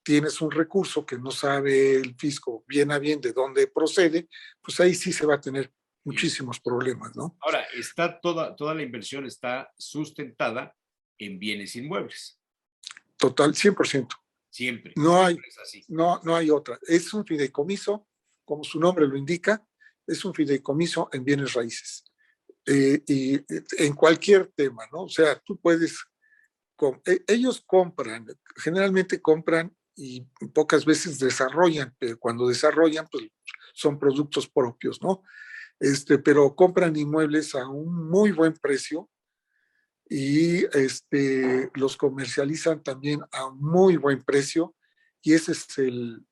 tienes un recurso que no sabe el fisco bien a bien de dónde procede, pues ahí sí se va a tener muchísimos problemas, ¿no? Ahora, está toda la inversión está sustentada en bienes inmuebles. Total, 100%. Siempre. No hay, Es así. no hay otra. Es un fideicomiso, como su nombre lo indica, es un fideicomiso en bienes raíces. Y en cualquier tema, ¿no? O sea, tú puedes, ellos compran, generalmente compran y pocas veces desarrollan, pero cuando desarrollan, pues son productos propios, ¿no? Pero compran inmuebles a un muy buen precio y los comercializan también a muy buen precio y ese es el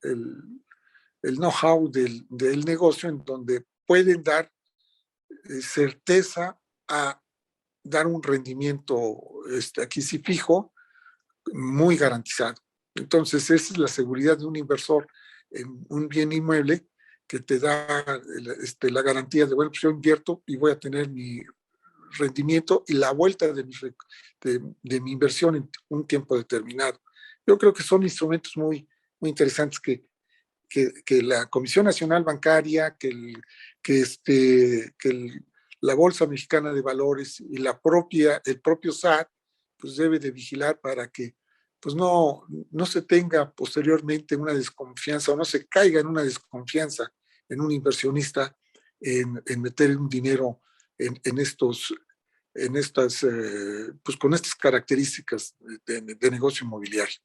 know-how del negocio en donde pueden dar certeza a dar un rendimiento aquí sí fijo, muy garantizado. Entonces, esa es la seguridad de un inversor en un bien inmueble que te da la garantía de, bueno, pues yo invierto y voy a tener mi rendimiento y la vuelta de mi inversión en un tiempo determinado. Yo creo que son instrumentos muy, muy interesantes que la Comisión Nacional Bancaria, la Bolsa Mexicana de Valores y el propio SAT, pues debe de vigilar para que pues no se tenga posteriormente una desconfianza o no se caiga en una desconfianza en un inversionista en meter un dinero en estas, pues con estas características de negocio inmobiliario.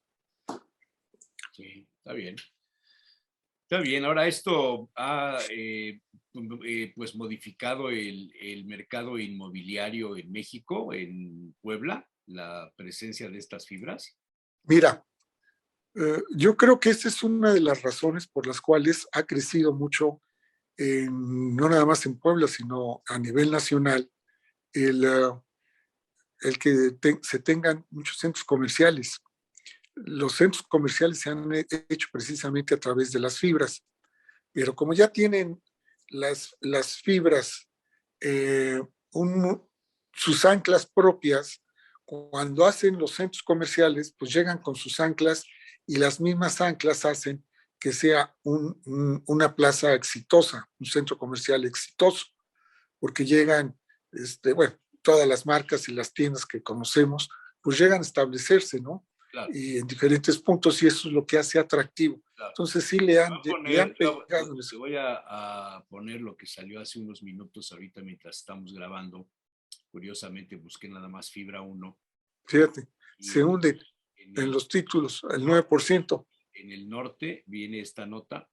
Sí, está bien. Está bien, ahora esto ha pues modificado el mercado inmobiliario en México, en Puebla, la presencia de estas fibras. Mira, yo creo que esta es una de las razones por las cuales ha crecido mucho, no nada más en Puebla, sino a nivel nacional, el que se tengan muchos centros comerciales. Los centros comerciales se han hecho precisamente a través de las fibras, pero como ya tienen las fibras eh, sus anclas propias, cuando hacen los centros comerciales, pues llegan con sus anclas y las mismas anclas hacen que sea una plaza exitosa, un centro comercial exitoso, porque llegan, bueno, todas las marcas y las tiendas que conocemos, pues llegan a establecerse, ¿no? Claro. Y en diferentes puntos, y eso es lo que hace atractivo. Claro. Entonces sí le han pegado. Te voy a poner lo que salió hace unos minutos ahorita mientras estamos grabando. Curiosamente busqué nada más fibra 1. Fíjate, se hunde en los títulos, el 9%. En el norte viene esta nota,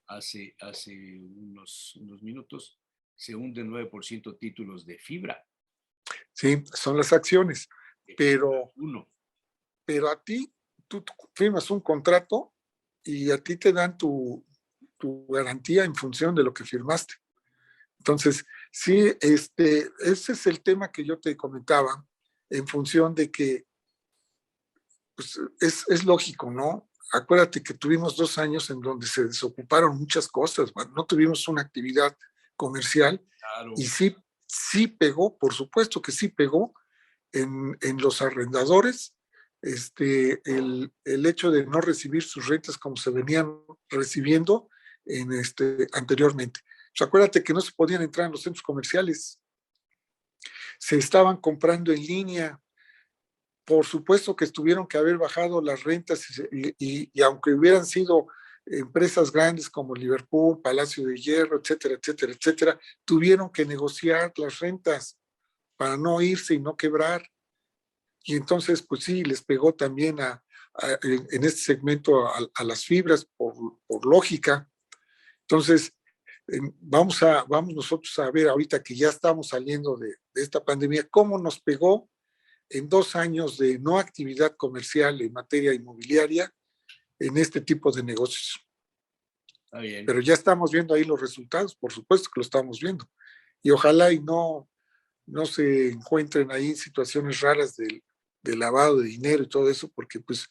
hace unos minutos, se hunde 9% títulos de fibra. Sí, son las acciones, pero a ti, tú firmas un contrato y a ti te dan tu garantía en función de lo que firmaste. Entonces, sí, ese es el tema que yo te comentaba, en función de que pues, es lógico, ¿no? Acuérdate que tuvimos 2 años en donde se desocuparon muchas cosas, bueno, no tuvimos una actividad comercial. Claro. Y sí pegó, por supuesto que sí pegó en los arrendadores, el hecho de no recibir sus rentas como se venían recibiendo anteriormente. Pues acuérdate que no se podían entrar en los centros comerciales, se estaban comprando en línea. Por supuesto que tuvieron que haber bajado las rentas y aunque hubieran sido empresas grandes como Liverpool, Palacio de Hierro, etcétera, etcétera, etcétera, tuvieron que negociar las rentas para no irse y no quebrar. Y entonces, pues sí, les pegó también en este segmento a las fibras por lógica. Entonces, vamos nosotros a ver ahorita que ya estamos saliendo de esta pandemia, cómo nos pegó en 2 años de no actividad comercial en materia inmobiliaria en este tipo de negocios. Está bien. Pero ya estamos viendo ahí los resultados, por supuesto que lo estamos viendo. Y ojalá y no se encuentren ahí situaciones raras de lavado de dinero y todo eso, porque pues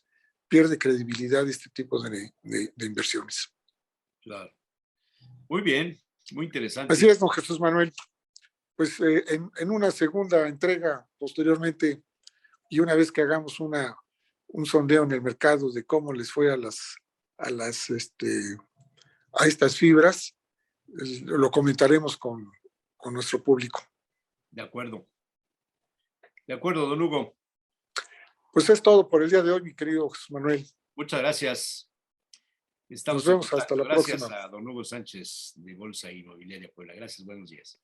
pierde credibilidad este tipo de inversiones. Claro. Muy bien, muy interesante. Así es, don Jesús Manuel. Pues en una segunda entrega posteriormente, y una vez que hagamos un sondeo en el mercado de cómo les fue a estas fibras, lo comentaremos con nuestro público. De acuerdo. De acuerdo, don Hugo. Pues es todo por el día de hoy, mi querido Jesús Manuel. Muchas gracias. Nos vemos hasta la próxima. Gracias a don Hugo Sánchez de Bolsa Inmobiliaria Puebla. Gracias, buenos días.